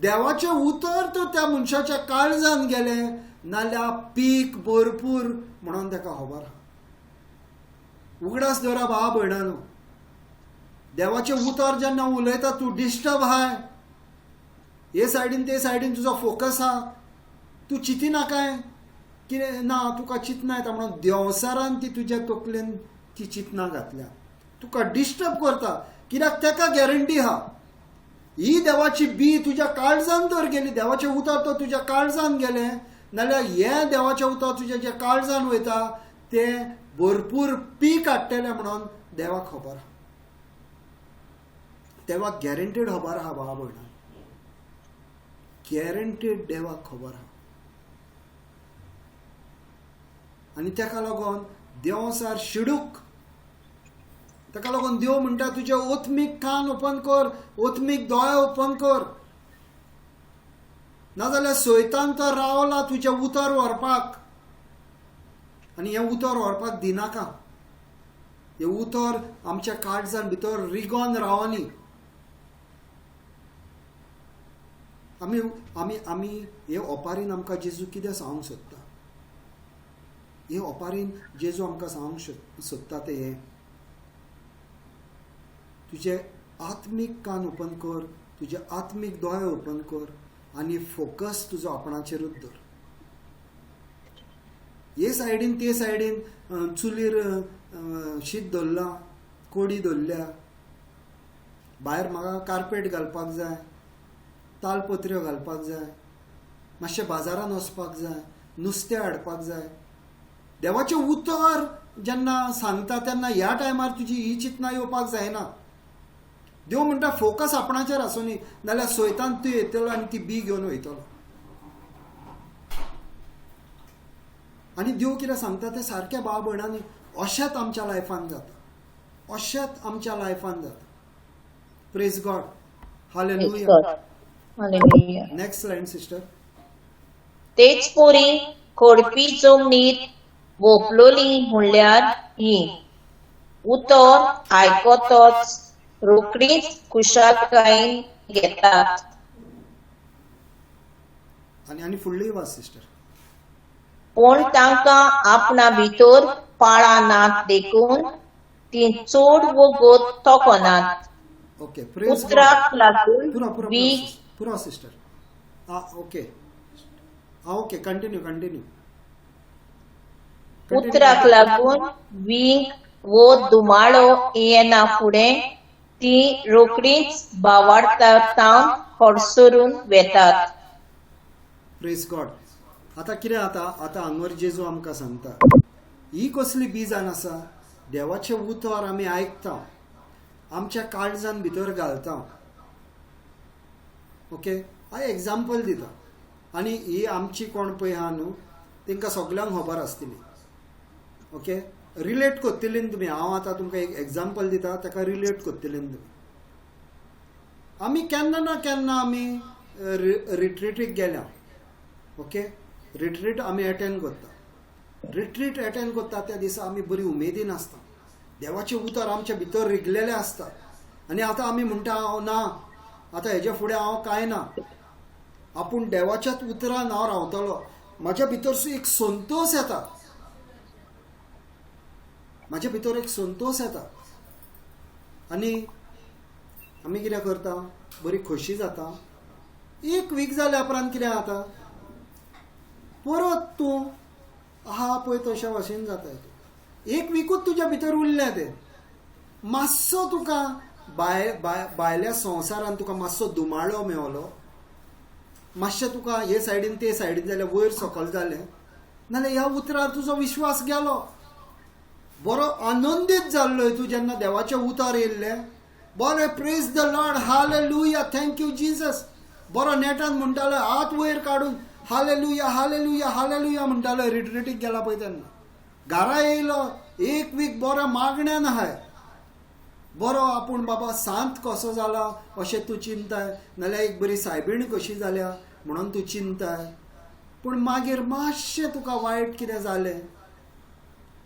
देवाचें उतर तर त्या मनशाच्या काळजान गेलें नाल्यार पीक भरपूर म्हणून ताका खबर आहा उगडास दवरा भावा भयणानो देवाचें उतर जेन्ना उलयता तूं डिस्टर्ब आहाय हे सायडीन ते सायडीन तुजो फोकस आहा तूं चिंतिना काय कितें ना तुका चिंतना येता म्हणून देवसारान ती तुज्या तकलेन ती चिंतनां घातल्या तुका डिस्टर्ब करता कित्याक ताका गॅरंटी आहा ही देवाची बी तुज्या काळजान तर गेली देवाचें उतर तो तुज्या काळजान गेलें नाल्यार हें देवाचें उतर तुज्या जे काळजान वयता तें भरपूर पीक हाडटलें म्हणून देवाक खबर आहा देवाक गॅरंटीड खबर आहा भावा भयणां गॅरंटीड देवाक खबर आहा आनी ताका लागून देवसार शिडूक ताका लागून देव म्हणटा तुजे ओथमीक कान ओपन कर ओथमीक दोळे ओपन कर नाजाल्यार सैतान तर रावला तुजें उतर व्हरपाक आनी हें उतर व्हरपाक दिनाका हें उतर आमच्या काळजान भितर रिगोन रावनी आमी आमी आमी हे ओपारीन आमकां जेजू कितें सांगूंक सोदता हे ओपारीन जेजू आमकां सांगूंक सोदता ते हें तुजे आत्मीक कान ओपन कर तुजे आत्मीक दोळे ओपन कर आनी फोकस तुजो आपणाचेरूच दवर हे सायडीन ते सायडीन चुलीर शीत दवरला कोडी दवरल्या भायर म्हाका कार्पेट घालपाक जाय तालपत्र्यो घालपाक जाय मातशें बाजारान वचपाक जाय नुस्तें हाडपाक जाय देवाचें उतर जेन्ना सांगता तेन्ना ह्या टायमार तुजी ही चिंतना येवपाक जायना देव म्हणटा फोकस आपणाचेर आसूनी नाल्यार सैतान तूं येतलो आनी ती बी घेवन वयतलो आनी देव कितें सांगता तें सारकें भाव भयणांनी अशेंच आमच्या लायफान जाता अशेंच आमच्या लायफान जाता praise God hallelujah next line sister
तेच पोरी खोडपी जमनीत भोपलोली म्हणल्यार ही उतर आयकतच रोकडीच कुशालकायेन घेतात
आनी फुडली वाच सिस्टर
पण तांकां आपणा भितर पाळा नात देखून ती चोड वगत तोखनात
ओके प्रेज
उतराक लागून
पुरा सिस्टर ओके ओके कंटिन्यू
उतराक लागून वींग वो दुमाळो येना फुडें ती रोकडीच बावाडटावन हडसरून वेतात
प्रेज गॉड आतां कितें आतां हांगर जेजू आमकां सांगता ही कसली बीजान आसा देवाचें उतर आमी आयकता आमच्या काळजान भितर घालता ओके हांव एग्जाम्पल दिता आनी ही आमची कोण पळय आहा न्हू तांकां सगळ्यांक खबर आसतली ओके रिलेट करतली तुमी हांव आतां तुमकां एक एग्जाम्पल दिता ताका रिलेट करतली तुमी आमी केन्ना ना केन्ना आमी रिट्रीटीक गेल्या ओके रिट्रीट आमी अटेंड करता रिट्रीट अटेंड करता त्या दिसा आमी बरी उमेदीन आसता देवाचें उतर आमच्या भितर रिगलेलें आसता आनी आतां आमी म्हणटा हांव ना आतां हेजे फुडें हांव कांय ना आपूण देवाच्याच उतरान हांव रावतलो म्हाज्या भितर एक संतोश येता म्हाज्या भितर एक संतोश येता आनी आमी कितें करता बरी खोशी जाता एक वीक जाल्या उपरांत कितें जाता परत तूं आहा पळय तशा भाशेन जाता एक वीकूच तुज्या भितर उरलें तें मातसो तुका भायल्या संवसारान तुका मातसो दुमाळो मेळलो मातशें तुका हे सायडीन ते सायडीन जाल्यार वयर सकयल जालें नाल्यार ह्या उतरार तुजो विश्वास गेलो बरो आनंदीत जाल्लोय तूं जेन्ना देवाचें उतर येयल्लें बरें praise the Lord hallelujah thank you Jesus बरो नेटान म्हणटालो हात वयर काडून हालेलुया हालेलुया हालेलुया म्हणटालो रिट्रीटीक गेला पळय तेन्ना घरा येयलो एक वीक बरो मागण्यान आहाय, बरो आपूण बाबा सांत कसो जाला अशें तूं चिंताय, नाल्यार एक बरी सायबीण कशी जाल्या म्हणून तूं चिंताय. पूण मागीर मातशें तुका वायट कितें जालें,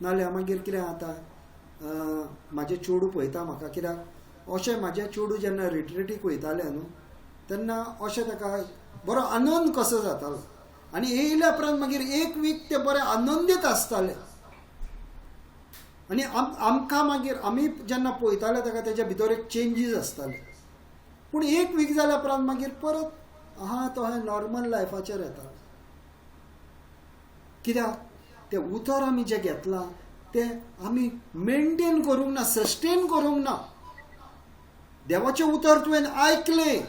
नाल्यार मागीर कितें जाता, म्हाजें चेडूं पळयता म्हाका, कित्याक अशें म्हाजें चेडूं जेन्ना रिट्रीटीक वयतालें न्हू तेन्ना अशें ताका बरो आनंद कसो जातालो, आनी येयल्या उपरांत मागीर एक वीक ते बरे आनंदीत आसताले. आनी आमकां मागीर आमी जेन्ना पळयताले ताका तेच्या भितर एक चेंजीस आसताले. पूण एक वीक जाल्या उपरांत मागीर परत आहा तो हें नॉर्मल लायफाचेर येता. कित्याक तें उतर आमी जें घेतलां तें आमी मेंटेन करूंक ना, सस्टेन करूंक ना. देवाचें उतर तुवें आयकलें,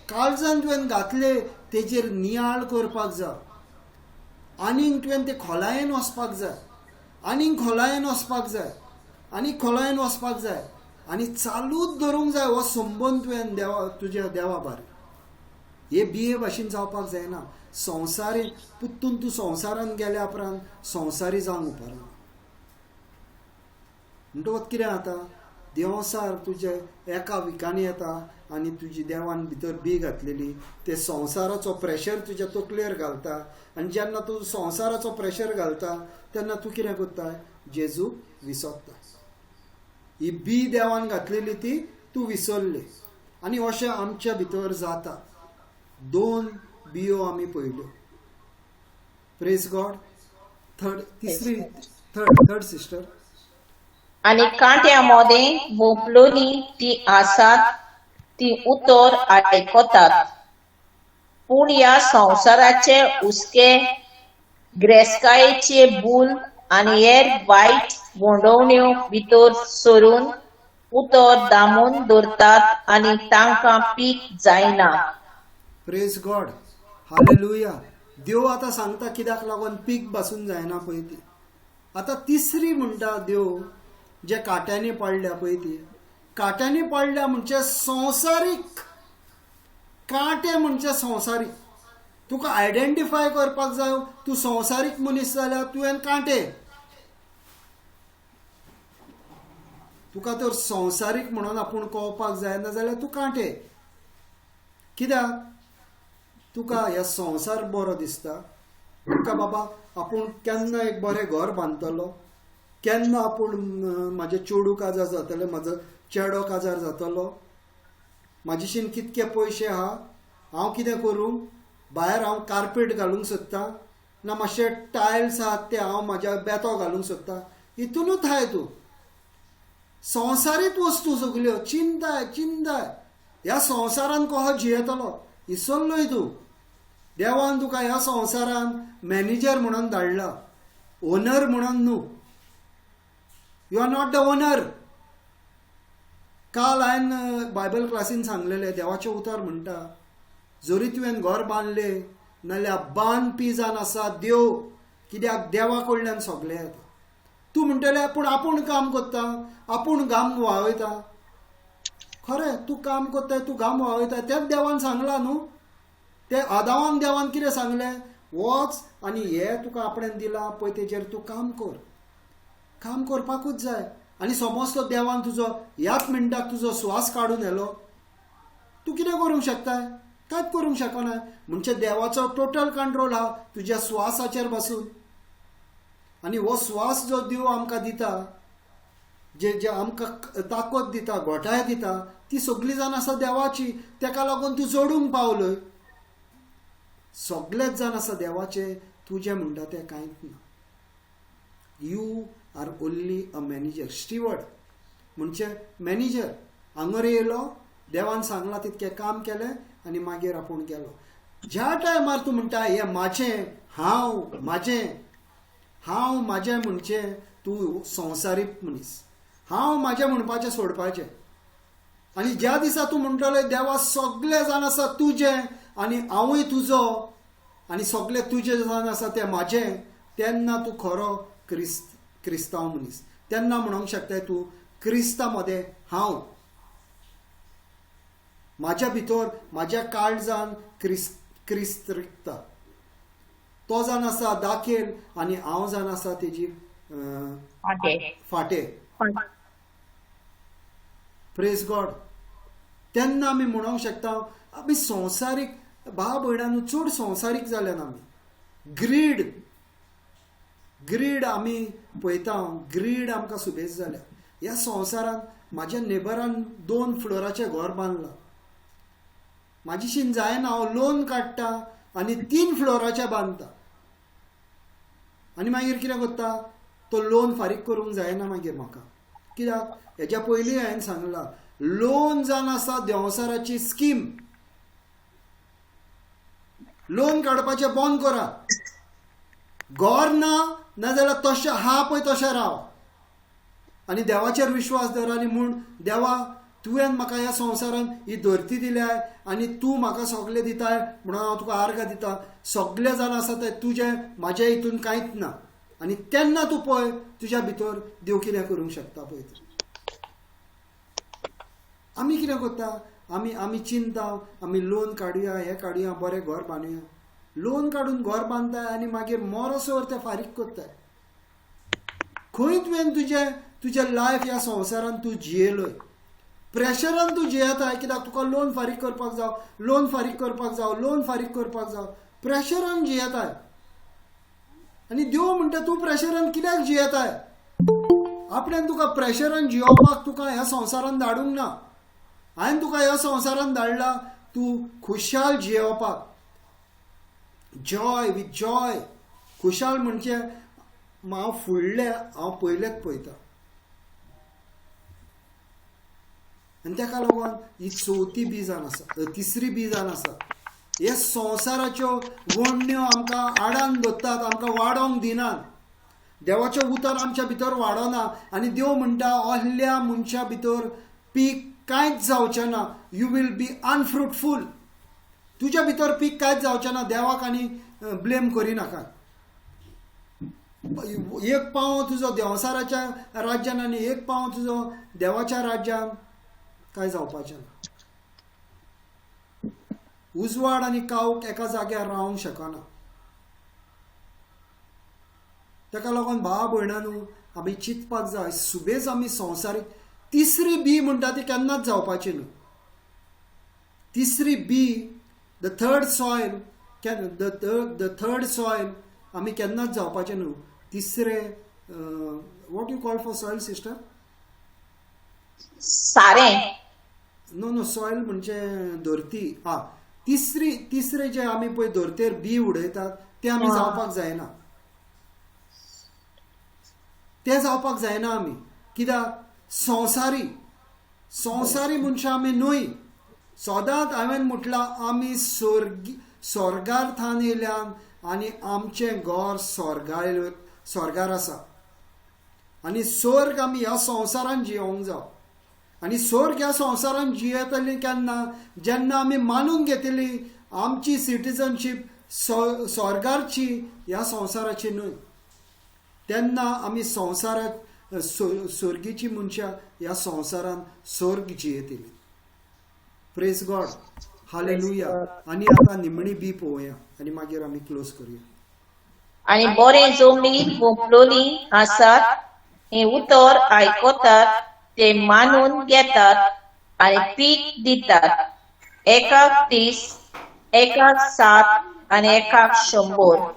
काळजान तुवें घातलें, तेजेर नियाळ करपाक जाय. आनीक तुवें ते खोलायेन वचपाक जाय, आनीक खोलायेन वचपाक जाय, आनीक खोलायेन वचपाक जाय, आनी चालूच धरूंक जाय हो संबंद तुवें तुज्या देवा बारी. हे बिये भाशेन जावपाक जायना. संवसारी पुत्तून तूं संवसारान गेल्या उपरांत संवसारी जावंक उपरना. म्हणटकच कितें जाता, देवसार तुजे एका विकांनी येता आनी तुजी देवान भितर बी घातलेली ते संवसाराचो प्रेशर तुज्या तकलेर घालता. आनी जेन्ना तूं संवसाराचो प्रेशर घालता तेन्ना तूं कितें करता, जेजूक विसरता. ही बी देवान घातलेली ती तूं विसरली. आनी अशें आमच्या भितर जाता. 2 बियो आमी पळयल्यो. Praise God. Third sister.
आणि कांट्यामध्ये भोपलोनी ती आसात ती उतर आयकतात, पूण ह्या संवसाराचे हुस्के, ग्रेसकायेचे भूल आनी हेर वायट भोंडवण्यो भितर सरून उतर दामून दवरतात आनी तांकां पीक जायना.
Praise God. हालेलुया. देव आतां सांगता कित्याक लागून पीक बासून जायना पळय ती. आतां तिसरी म्हणटा देव, जे काट्यांनी पडल्या पळय ती. काट्यांनी पडल्या म्हणजे संवसारीक कांटे, म्हणजे संवसारीक. तुका आयडेंटिफाय करपाक जाय तूं संवसारीक मनीस जाल्यार तुवें कांटे. तुका तर संवसारीक म्हणून आपूण कळपाक जायना जाल्यार तूं कांटे. कित्याक तुका ह्या संवसार बरो दिसता. तुका बाबा आपूण केन्ना एक बरें घर बांदतलो, केन्ना आपूण म्हाजे चेडूं काजार जातलें, म्हाजो चेडो काजार जातलो, म्हाजेशीन कितके पयशे आहा, हांव कितें करूं, भायर हांव कार्पेट घालूंक सोदतां, ना मातशे टायल्स आहात ते हांव म्हाज्या बेतो घालूंक सोदतां. हितूनूच हाय तूं. संवसारीक वस्तू सगल्यो चिंताय चिंताय. ह्या संवसारान कहो जियेतलो विसरलोय तूं. देवान तुका ह्या संवसारान मॅनेजर म्हणून धाडला, ओनर म्हणून न्हू. You are not the owner. काल हांवें बायबल क्लासीन सांगलेलें, देवाचें उतर म्हणटा, जरी तुवें घर बांदलें नाल्यार बांदपी जावन आसा देव, कित्याक देवा कडल्यान सगळें येता. तूं म्हणटलें पूण आपूण काम करता, आपूण घाम व्हांवयता. खरें, तूं काम करता, तूं घाम व्हांवयता, तेंच देवान सांगलां न्हू. ते आदावान देवान कितें सांगलें, वच आनी हें तुका आपणें दिलां पळय तेजेर तूं काम कर. काम करपाकूच जाय. आनी समज तो देवान तुजो ह्याच मिनटाक तुजो स्वास काडून येलो, तूं कितें करूंक शकताय? कांयच करूंक शकना. म्हणजे देवाचो टोटल कंट्रोल आहा तुज्या स्वासाचेर बसून. आनी हो स्वास जो देव आमकां दिता, जे आमकां ताकद दिता, घोटाय दिता, ती सगळी जाण आसा देवाची. तेका लागून तूं जोडूंक पावलय. सगळेच जाण आसा देवाचे, तुजें म्हणटा तें कांयच ना. You are only a manager. Steward म्हणजे मॅनेजर. हांगर येयलो, देवान सांगलां तितकें काम केलें आनी मागीर आपूण गेलो. ज्या टायमार तूं म्हणटा हें म्हाजें, हांव म्हाजें म्हणचे तूं संवसारीक मनीस. हांव म्हाजें म्हणपाचें सोडपाचें. आनी ज्या दिसा तूं म्हणटलो देवा सगळे जाण आसा तुजें आनी हांवूय तुजो आनी सगळे तुजें जावन आसा तें म्हाजें, तेन्ना तूं खरो क्रिस्तांव मनीस. तेन्ना म्हणूंक शकता तूं क्रिस्तामध्ये हांव. म्हाज्या भितर, म्हाज्या काळजान क्रिस्त रिगता. तो जावन आसा दाखयेल आनी हांव जावन आसा तेजी फाटे. Praise God. तेन्ना आमी म्हणूंक शकता आमी संवसारीक भाव भयणांनो चड संवसारीक जाल्यान आमी ग्रीड आमी पळयता. ग्रीड आमकां सुबेज जाल्या. ह्या संवसारांत म्हाज्या नेबरान 2 फ्लोराचें घर बांदलां. म्हाजीशीन जायना हांव लोन काडटा आनी 3 फ्लोराचें बांदता. आनी मागीर कितें करता तो लोन फारीक करूंक जायना मागीर म्हाका. कित्याक हेच्या पयलीं हांवें सांगलां लोन जावन आसा देंवसाराची स्कीम. लोन काडपाचें बंद करा. घर ना नाजाल्यार तशें आहा पळय तशें राव आनी देवाचेर विश्वास धर. आनी म्हूण देवा तुवें म्हाका ह्या संवसारान ही धरती दिल्या आनी तूं म्हाका सगळें दिताय म्हणून हांव तुका आर्गां दिता. सगळें जावन आसा तें तुजें म्हाज्या हितून कांयच ना. आनी तेन्ना तूं पळय तुज्या भितर देव कितें करूंक शकता पळय. आमी कितें करता आमी चिंता आमी लोन काडुया हें काडुया बरें घर बांदुया. लोन काडून घर बांदताय आनी मागीर मरोसोर तें फारीक करताय. खंय तुवें तुजें लायफ ह्या संवसारान तूं जियेलोय. प्रेशरान तूं जियेताय कित्याक तुका लोन फारीक करपाक जाव. प्रेशरान जियेताय. आनी देव म्हणटा तूं प्रेशरान कित्याक जियेताय. आपल्यान तुका प्रेशरान जियोवपाक तुका ह्या संवसारान धाडूंक ना. हांवें तुका ह्या संवसारान धाडला तूं खुशाल जियोवपाक. जॉय खुशाल म्हणजे हांव पयलेच पळयता. आनी ताका लागून ही चवथी बी जावन आसा 3री बी जावन आसा. हे संवसाराच्यो वणण्यो आमकां आडान दवरतात आमकां वाडोवंक दिनात. देवाचें उतर आमच्या भितर वाडना आनी देव म्हणटा असल्या मनशा भितर पीक कांयच जावचें ना. यू वील बी अनफ्रुटफूल. तुज्या भितर पीक कांयच जावचें ना. देवाक आनी ब्लेम करिनाका. एक पांव तुजो देंवसाराच्या राज्यान आनी एक पांव तुजो देवाच्या राज्यान काय जावपाचें ना. उजवाड आनी कावक एका जाग्यार रावंक शकना. ताका लागून भाव भयणांनो आमी चिंतपाक जाय सुबेज आमी संवसारीक 3री बी म्हणटा ती केन्नाच जावपाची न्हू. 3री बी द थर्ड सॉयल आमी केन्नाच जावपाचें न्हू. 3रे what you call for soil sister.
सारें.
नो सॉयल म्हणजे धरती. 3रे जे आमी पळय धरतेर बी उडयतात ते आमी जावपाक जायना. ते जावपाक जायना आमी. कित्याक संवसारी मनशां आमी न्हय. सदांच हांवें म्हटलां आमी स्वर्गार थान येयल्यान आनी आमचें घर स्वर्गार आसा. आनी स्वर्ग आमी ह्या संवसारान जियोंक जाय. आनी स्वर्ग ह्या संवसारान जियेतली केन्ना जेन्ना आमी मानून घेतली आमची सिटीजनशीप स्वर्गारची ह्या संवसाराची न्हय. तेन्ना आमी स्वर्गीची मनशां ह्या संवसारान स्वर्ग जियेतली. Praise God. हालेलुया. आनी आतां निमणी बी पळोवया आनी मागीर आमी क्लोज करुया.
आनी बरें जमनीर भोंपलोली आसात हें उतर आयकतात ते मानून घेतात आनी पीक दितात. एकाक 30 एकाक 60 आनी एकाक 100.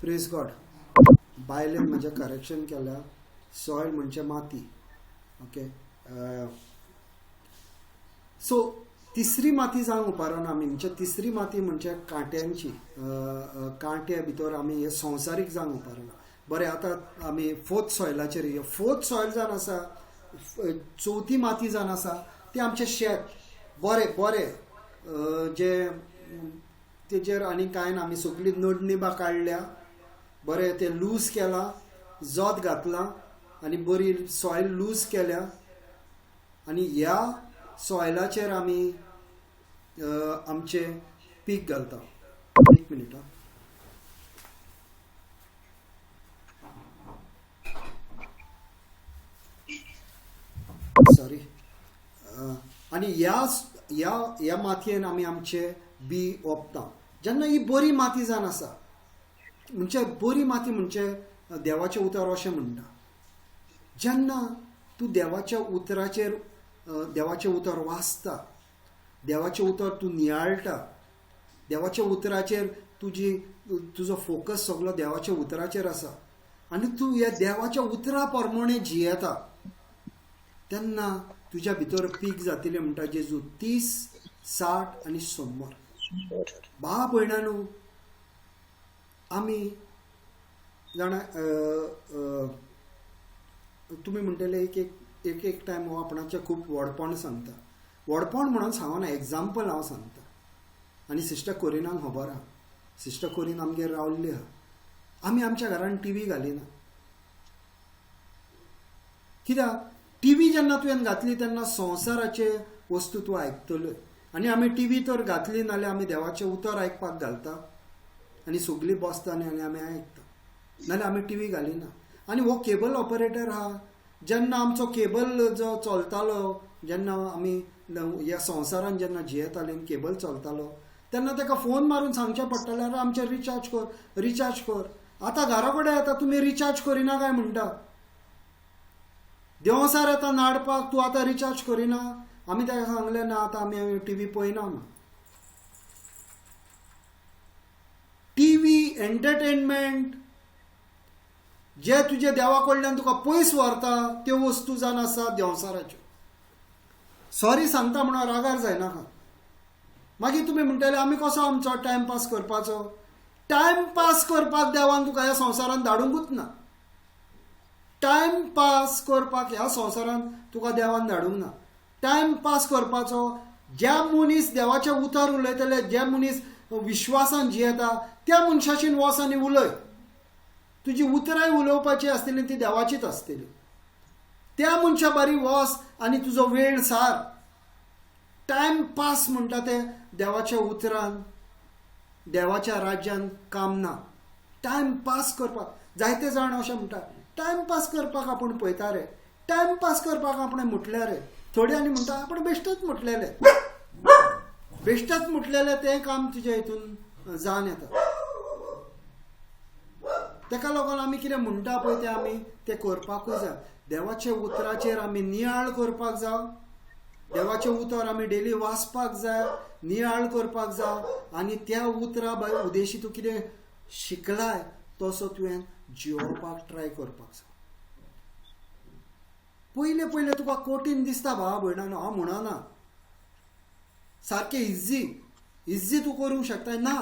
Praise God. बायलेन म्हजें करेक्शन केल्या. सॉयल म्हणजे माती. ओके. सो 3री माती जावंक उपरांत आमी म्हणजे 3री माती म्हणजे कांट्यांची कांटे भितर आमी हे संवसारीक जावंक उपरांत. बरें आतां आमी 4th सॉयलाचेर या. 4th सॉयल जावन आसा 4थी माती जावन आसा ती आमचें शेत. बरें जे तेजेर आनी कांय ना. आमी सगळी नडणी काडल्या. बरें तें लूज केलां. जोत घातलां आनी बरी सॉयल लूज केल्या. आनी ह्या सॉयलाचेर आमी आमचें पीक घालता. 1 मिनीट. सॉरी. आनी ह्या मातयेन आमी आमचे बी ओंपता. जेन्ना ही बरी माती जावन आसा म्हणजे बरी माती म्हणजे देवाचें उतर अशें म्हणटा. जेन्ना तूं देवाच्या उतराचेर देवाचें उतर वाचता, देवाचें उतर तूं नियाळटा, देवाच्या उतराचेर तुजो फोकस सगळो देवाच्या उतराचेर आसा आनी तूं ह्या देवाच्या उतरा प्रमाणे जियेता, तेन्ना तुज्या भितर पीक जातलें म्हणटा जेजू 30, 60 आनी 100. भाव भयणांनो, आमी जाणा तुमी म्हणटले एक टायम हो आपणाचें खूब व्हडपण सांगता. व्हडपण म्हणून सांगना, एग्जाम्पल हांव सांगता. आनी सिस्टर कोरिनाक खबर आहा, सिस्टर कोरीन आमगेर रावल्ली आहा. आमी आमच्या घरान टीव्ही घालिना. कित्याक टीव्ही जेन्ना तुवें घातली तेन्ना संवसाराचे वस्तू तूं आयकतलो. आनी आमी टीव्ही तर घातली नाल्यार आमी देवाचें उतर आयकपाक घालता आनी सगळीं बसता आनी आमी आयकता, नाल्यार आमी टीव्ही घालिना. आनी हो केबल ऑपरेटर आहा, जेन्ना आमचो केबल जो चलतालो, जेन्ना आमी ह्या संवसारान जेन्ना जियेतालीं केबल चलतालो, तेन्ना ताका फोन मारून सांगचें पडटालें, अरे आमचें रिचार्ज कर, रिचार्ज कर. आतां घरा कडेन येता, तुमी रिचार्ज करिना काय म्हणटा. देवसार येता नाडपाक, तूं आतां रिचार्ज करिना. आमी ताका सांगलें ना, आतां आमी टीव्ही पळयना म्हणून. टीव्ही, एंटरटेनमेंट जे तुजे देवा कडल्यान तुका पयस व्हरता त्यो वस्तू जावन आसा देवसाराच्यो. सॉरी सांगता म्हणून रागार जायनाका. मागीर तुमी म्हणटले आमी कसो आमचो टायमपास करपाचो. टायमपास करपाक देवान तुका ह्या संवसारान धाडूंकूच ना. टायमपास करपाक ह्या संवसारान तुका देवान धाडूंक ना. टायमपास करपाचो ज्या मनीस देवाचें उतर उलयतले, जे मनीस विश्वासान जियेता, त्या मनशाशीन वच आनी उलय. तुजी उतराय उलोवपाची आसतली ती देवाचीच आसतली. त्या मनशा बारी वच आनी तुजो वेळ सार. टायमपास म्हणटा ते देवाच्या उतरान, देवाच्या राज्यान काम ना. टायमपास करपाक जायते जाण अशें म्हणटा, टायमपास करपाक आपूण पळयता रे, टायमपास करपाक आपणें म्हटलें रे. थोडी आनी म्हणटा आपण बेश्टेच म्हटलेले, बेश्टेच म्हटलेले तें काम तुज्या हितून जावन येता. तेका लागून आमी कितें म्हणटा पळय तें आमी तें करपाकूच जाय. देवाचे उतराचेर आमी नियाळ करपाक जाय. देवाचें उतर आमी डेली वाचपाक जाय, नियाळ करपाक जाय. आनी त्या उतरा उद्देशी तूं कितें शिकलाय तसो तुवें जियोवपाक ट्राय करपाक जाय. पयले पयले तुका कठीण दिसता भावा भयणानो, हांव म्हणना सारकें इज्जी तूं करूंक शकता ना.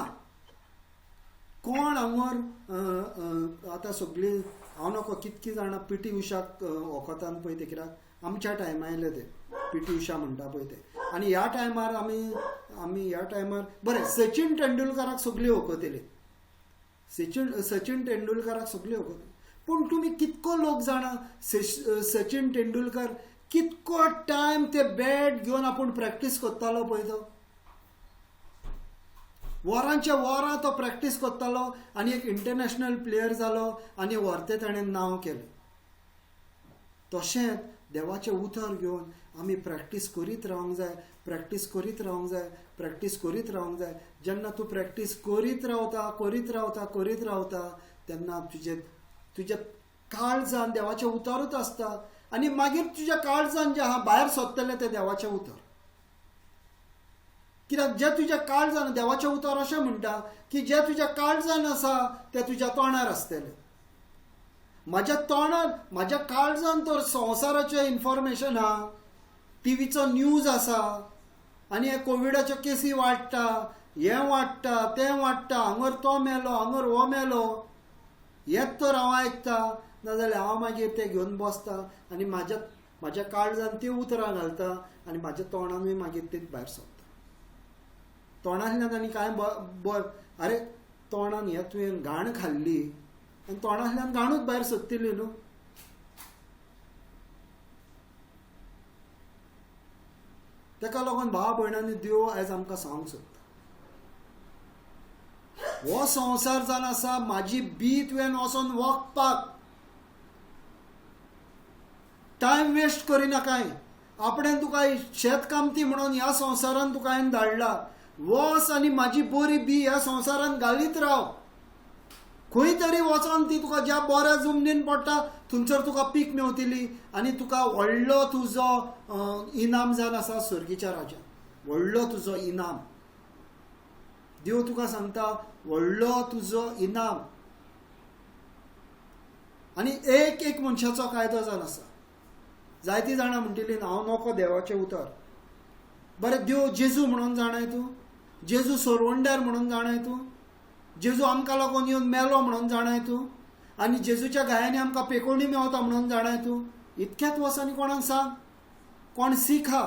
कोण हांगर आतां सगळीं हांव नकळो कितकीं जाणां पीटी उशाक वखदान पळय ते, कित्याक आमच्या टायमा आयले ते पीटी उशा म्हणटा पळय ते. आनी ह्या टायमार आमी ह्या टायमार बरें सचिन तेंडुलकराक सगळीं वखदले, सचिन तेंडुलकराक सगळीं वखद. पूण तुमी कितको लोक जाणा सचिन तेंडुलकर कितको टायम ते बॅट घेवन आपूण प्रॅक्टीस करतालो पळय तो. वरांच्या वरां तो प्रॅक्टीस करतालो आनी एक इंटरनॅशनल प्लेयर जालो आनी व्हरते ताणें नांव केलें. तशेंच देवाचें उतर घेवन आमी प्रॅक्टीस करीत रावंक जाय, प्रॅक्टीस करीत रावंक जाय, प्रॅक्टीस करीत रावंक जाय. जेन्ना तूं प्रॅक्टीस करीत रावता तेन्ना तुज्या काळजान देवाचें उतरूच आसता. आनी मागीर तुज्या काळजान जें आहा भायर सोदतलें तें देवाचें उतर. कित्याक जे तुज्या काळजान देवाचें उतर अशें म्हणटा की जे तुज्या काळजान आसा ते तुज्या तोंडार आसतलें. म्हाज्या तोंडार, म्हाज्या काळजान तर संवसाराचें इन्फॉर्मेशन आहा, टीव्हीचो न्यूज आसा आनी हे कोविडाच्यो केसी वाडटा, हें वाडटा तें वाडटा, हांगर तो मेलो, हांगर हो मेलो, हेंच तर हांव आयकता. नाजाल्यार हांव मागीर तें घेवन बसता आनी म्हाज्या काळजान ती उतरां घालता आनी म्हाज्या तोंडानूय मागीर तें भायर सरता. तोंडांतल्यान आनी कांय अरे तोंडान हें तुवें घाण खाल्ली आनी तोंडांतल्यान घाणूच भायर सरतली न्हू. तेका लागून भावा भयणांनी देव आयज आमकां सांगूंक सोदता, हो संवसार जावन आसा म्हाजी बी तुवें वचोन वखपाक. Time waste करिनाकाय. आपणें तुका शेतकामती म्हणून ह्या संवसारान तुका हांवें धाडला. वच आनी म्हाजी बरी बी ह्या संवसारान घालीत राव. खंय तरी वचोन ती तुका ज्या बऱ्या जमनीन पडटा थंयसर तुका पीक मेवतली आनी तुका व्हडलो तुजो इनाम जावन आसा सर्गीच्या राजा व्हडलो तुजो इनाम देव तुका सांगता व्हडलो तुजो इनाम आनी एक एक मनशाचो कायदो जावन आसा जायतीं जाणां म्हणटलीं हांव नोको देवाचें उतर बरें देव जेजू म्हणून जाणाय तूं जेजू सोरवंड्यार म्हणून जाणाय तूं जेजू आमकां लागून येवन मेलो म्हणून जाणाय तूं आनी जेजूच्या गायांनी आमकां पेकोवणी मेवता म्हणून जाणाय तूं इतक्याच वचांनी कोणाक सांग कोण सीख हा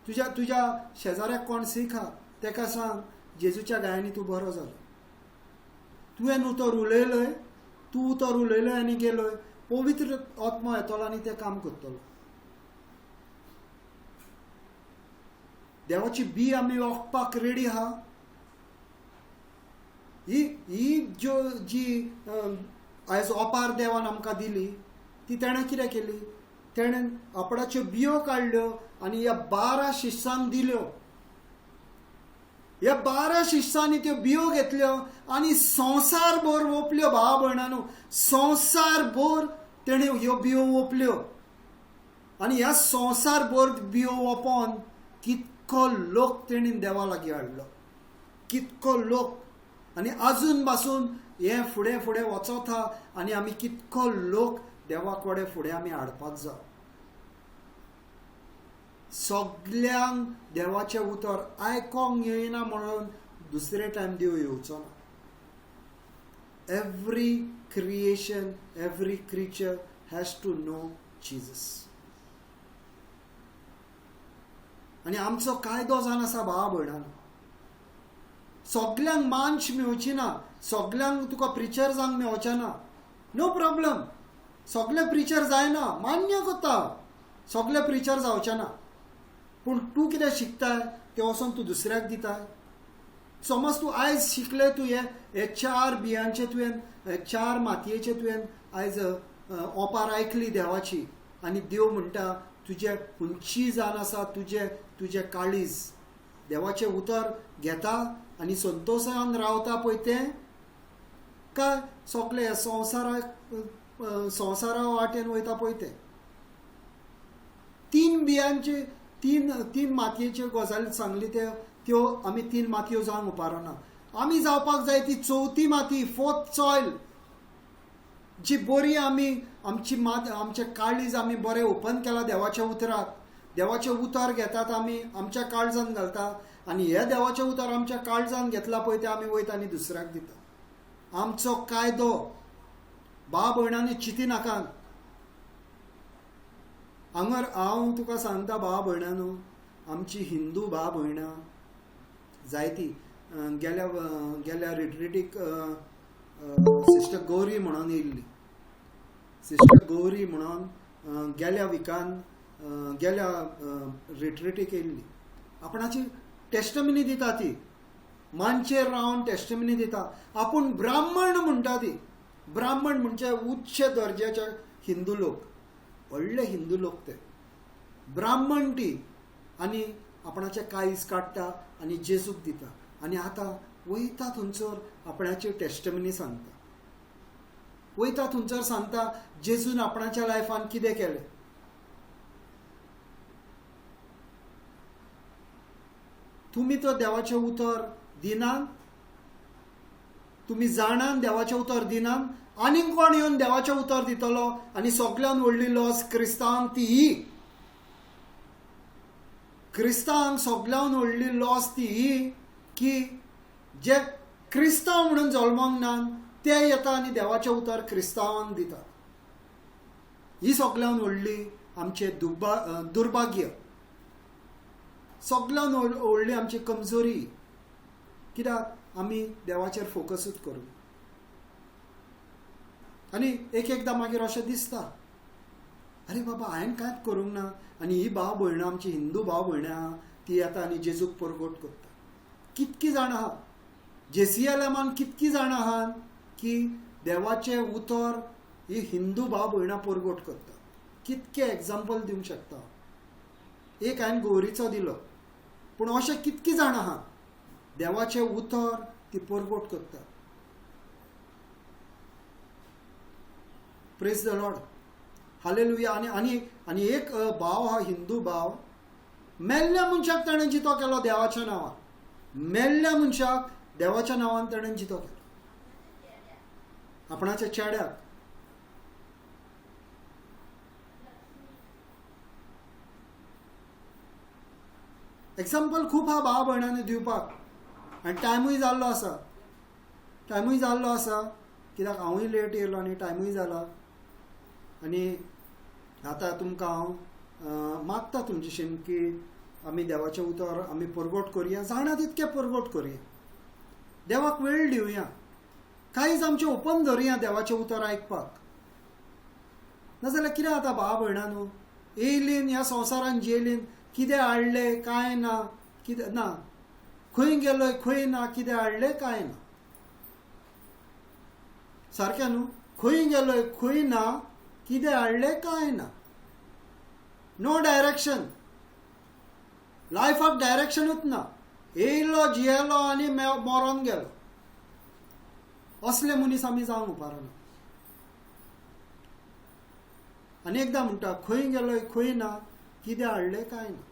तुज्या तुज्या शेजाऱ्याक कोण सीख हा तेका सांग जेजूच्या गायांनी तूं बरो जालो तुवें उतर उलयलय तूं उतर उलयलय आनी गेलोय पवित्र आत्मा येतलो आनी तें काम करतलो देवाची बी आमी वखपाक रेडी आहा ही ज्यो जी आयज ओपार देवान आमकां दिली ती तेणें कितें केली तेणें आपणाच्यो बियो काडल्यो आनी ह्या 12 शिश्यांक दिल्यो ह्या 12 शिश्यांनी त्यो बियो घेतल्यो आनी संवसारभर ओपल्यो भावा भयणांनो संवसारभर तेणें ह्यो बियो ओपल्यो आनी ह्या संवसारभर बियो ओपोवन कितको लोक तेणी देवा लागीं हाडलो कितको लोक आनी अजून पासून हे फुडें फुडें वचत हा आनी आमी कितको लोक देवा कडेन फुडें आमी हाडपाक जाय सगल्यांक देवाचें उतर आयकोंक येयना म्हणून दुसरे टायम देव येवचो ना every creation every creature has to know Jesus आनी आमचो कायदो जावन आसा भावा भयणांनो सगल्यांक मानश मेवची ना सगल्यांक तुका प्रिचर जावंक मेवचें ना नो प्रॉब्लम सगळे प्रिचर जायना मान्य करता सगळे प्रिचर जावचे ना पूण तूं कितें शिकताय तें वचोन तूं दुसऱ्याक दिताय समज तूं आयज शिकले तूं हे 4 बियांचे तुवें 4 मातयेचे तुवें आयज ओपार आयकली देवाची आनी देव म्हणटा तुजे उंची जावन आसा तुजे काळीज देवाचें उतर घेता आनी संतोशान रावता पळय तें काय सगळे संवसारा वाटेन वयता पळय तें 3 बियांचे 3 मातयेच्यो गजाली सांगली त्यो आमी 3 मातयो जावंक उपारना आमी जावपाक जाय ती 4थी माती 4th सॉयल जी बरी आमी आमचे काळीज आमी बरें ओपन केला देवाच्या उतराक देवाचें उतर घेतात आमी आमच्या काळजान घालतात आनी हे देवाचें उतर आमच्या काळजान घेतला पळय तें आमी वयता आनी दुसऱ्याक दिता आमचो कायदो भाव भयणांनी चिंती नाकात हांगर हांव तुका सांगता भाव भयणांनो आमची हिंदू भाव भयणां जायती गेल्या रिट्रीटीक सिस्टर गौरी म्हणून येयल्ली सिस्टर गौरी म्हणून गेल्या विकान गेल्या रिट्रीटीक येयल्ली आपणाची टेस्टमिनी दिता ती मानचेर रावन टेस्टमिनी दिता आपूण ब्राह्मण म्हणटा ती ब्राह्मण म्हणजे उच्च दर्जाचे हिंदू लोक व्हडले हिंदू लोक ते ब्राह्मण ती आनी आपणाचे काळीज काडटा आनी जेजूक दिता आनी आतां वयता थंयसर आपणाची टेस्टमिनी सांगता वयता थंयसर सांगता जेजून आपणाच्या लायफान कितें केलें तुमी तो देवाचें उतर दिनात तुमी जाणान देवाचें उतर दिनात आनीक कोण येवन देवाचें उतर दितलो आनी सगळ्यान व्हडली लॉस क्रिस्तांवांक ती ही क्रिस्तांवांक सगळ्यान व्हडली लॉस ती ही की जे क्रिस्तांव म्हणून जल्मांक ना ते येता आनी देवाचें उतर क्रिस्तांवांक दितात ही सगळ्यान व्हडली आमचे दुर्भाग्य सगळ्यान व्हडली आमची कमजोरी कित्याक आमी देवाचेर फोकसूच करूं आनी एकदां मागीर अशें दिसता अरे बाबा हांवें कांयच करूंक ना आनी ही भाव भयणां आमची हिंदू भाव भयणां आहा ती येता आनी जेजूक परगट करता कितकीं जाणां आहा जेसीएलएमान कितकीं जाणां आहात की देवाचें उतर ही हिंदू भाव भयणां परगट करता कितके एग्जाम्पल दिवंक शकता एक हांवें गौरीचो दिलो पूण अशें कितकीं जाणां आहात देवाचें उतर ती परगट करता प्रेज द लॉर्ड. हालेलुया. आणि आणि आणि एक भाव हा हिंदू भाव मेल्ल्या मनशाक ताणें जितो केलो देवाच्या नांवान. मेल्ल्या मनशाक देवाच्या नांवान ताणें जितो केलो. आपणाच्या चेड्याक एक्झाम्पल खूप हा भाव भयणांनी दिवपाक. आनी टायमूय जाल्लो आसा कित्याक हांवूय लेट येयलो आनी टायमूय जाला. आनी आतां तुमकां हांव मागता तुमचेशीं की आमी देवाचें उतर आमी परगट करया, जाणा तितकें परगट करया, देवाक वेळ दिवया, कांयच आमचें ओपन धरया देवाचें उतर आयकपाक. नाजाल्यार कितें जाता भाव भयणांनो, येयलीन ह्या संवसारान जेलीन, कितें हाडलें कांय ना, कितें ना, खंय गेलोय खंय ना, कितें हाडलें कांय ना. सारकें न्हू? खंय गेलोय खंय ना, कितें हाडलें कांय ना. No direction. लायफाक डायरेक्शनूच ना. येयलो जियेलो आनी मरोन गेलो. असले मनीस आमी जावंक उपकारना. आनी एकदां म्हणटा खंय गेलोय खंय ना, कितें हाडलें कांय ना.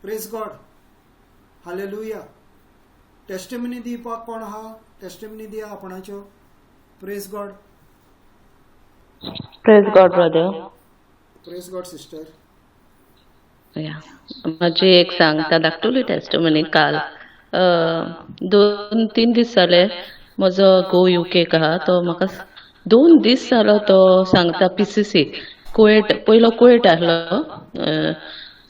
Praise God. हालेलुया. टेस्टिमनी दिवपाक कोण आहा? टेस्टिमनी दिया आपणाच्यो. Praise God.
Praise God, brother.
Praise God sister.
Yeah. माझी एक सांगता धाकटुली टेस्टमनी काल 2-3 दीस जाले म्हजो घोव युकेक आहा तो म्हाका 2 दीस जालो तो सांगता PCC कुवेट पयलो कुवेट आहलो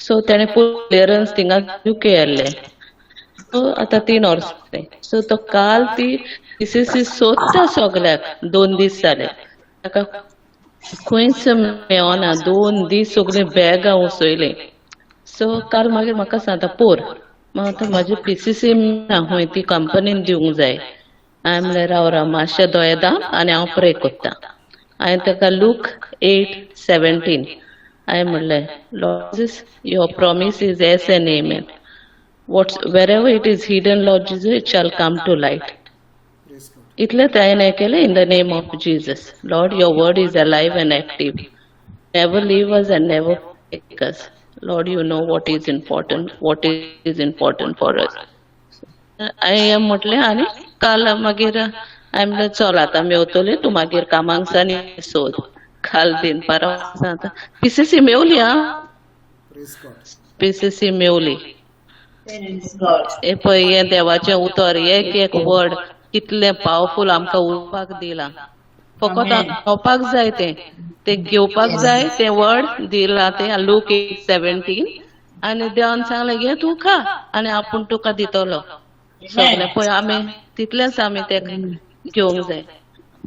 सो तेणे क्लियरन्स थिंगा UK आहले सो आतां 3 वर्स सो तो काल ती PCC सोदता सगल्याक 2 दीस जाले ताका खंयच मेळना 2 दीस सगळे बॅगां उसयले सो काल मागीर म्हाका सांगता पोर आतां म्हाजी PCC ना खंय ती कंपनीन दिवंक जाय हांवें म्हणलें राव मातशें दोयेदां आनी हांव प्रे कोत्ता हांवें ताका लूक 8:17 हांवें म्हणलें Lord Jesus your promise is yes end amen wherever it is hidden Lord Jesus it shall come to light.
Praise God.
इतलें हांवें केलें in the name of Jesus. Lord, your word is alive and active. Never leave us and never forsake us. Lord, you know what is important for us. हांवें म्हटलें आनी काल मागीर हांवें म्हणलें चल आतां मेवतलें तूं मागीर कामांक सानी सोद काल दिनपारां सांगता PCC मेवली आं
प्रेज गॉड.
PCC मेवली.
Praise God.
हे पळय हें देवाचें उतर एक वर्ड कितलें पावरफूल आमकां उलोवपाक दिलां फकत
Amen.
खावपाक जाय तें घेवपाक जाय तें वर्ड दिलां तें लूक 8:17 आनी देवान सांगलें घे तूं खा आनी आपूण तुका दितलो सगलें पळय आमी तितलेंच आमी तें घेवंक जाय.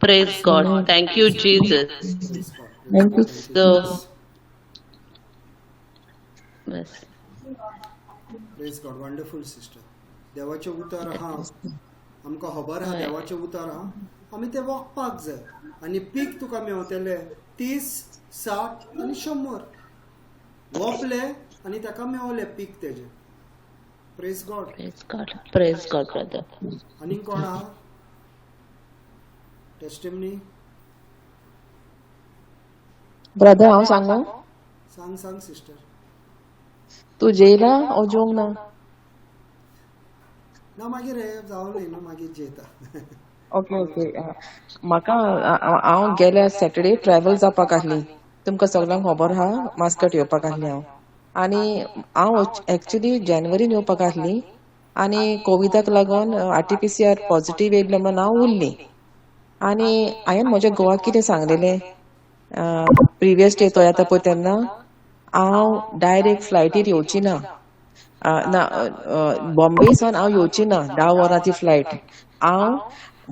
Praise God. Thank you Jesus.
Praise God.
Thank you.
So bus
praise God. Wonderful sister. देवाचें उतर आहा आमकां खबर आहा देवाचें उतर आहा आमी तें वखपाक जाय आनी पीक तुका मेवतले 30, 60 आनी 100 वखले आनी ताका मेवले पीक तेजें. Praise God.
Praise God brother.
आनी कोण आहा टेस्टिमनी?
ब्रदर हांव सांगू
सांग सिस्टर.
तू जेयला ओ जेवंक ना?
ना मागीर हे जावं न्ही मागीर जेता.
ओके म्हाका हांव गेल्या सॅटर्डे ट्रॅव्हल जावपाक आहली तुमकां सगळ्यांक खबर आहा मास्कट येवपाक आहली हांव आनी हांव एक्चुली जानेवारीन येवपाक आहली आनी कोविडाक लागून RT-PCR पॉझिटिव्ह येयल्ले म्हणून हांव उरली आनी हांवें म्हज्या घोवाक कितें सांगलेलें प्रिवियस डे तो येता पळय तेन्ना हांव डायरेक्ट फ्लायटीर येवची ना बॉम्बे सावन हांव येवची ना 10 वरांची फ्लायट हांव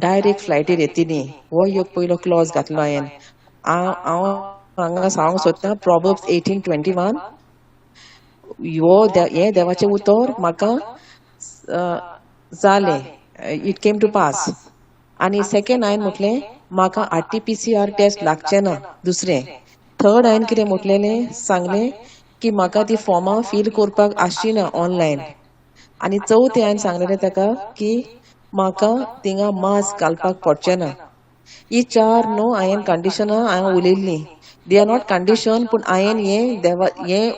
डायरेक्ट फ्लायटीर येतली हो एक पयलो क्लॉज घातलो हांव हांगा सांगूंक सोदता प्रॉवर्ब्स 18:21 हे देवाचें उतर म्हाका जालें इट केम टू पास आनी सेकंड हांवें म्हटलें म्हाका RT-PCR टेस्ट लागचें ना दुसरें थर्ड हांवें कितें म्हटलेलें सांगलें की म्हाका ती फॉर्मां फील करपाक आसची ना ऑनलायन आनी चवथें हांवें सांगलेलें ताका की म्हाका थिंगा मास्क घालपाक पडचें ना ही 4 न्हू हांवें कंडिशनां हांवें उलयल्लीं. दे आर नॉट कंडिशन, पूण हांवें हें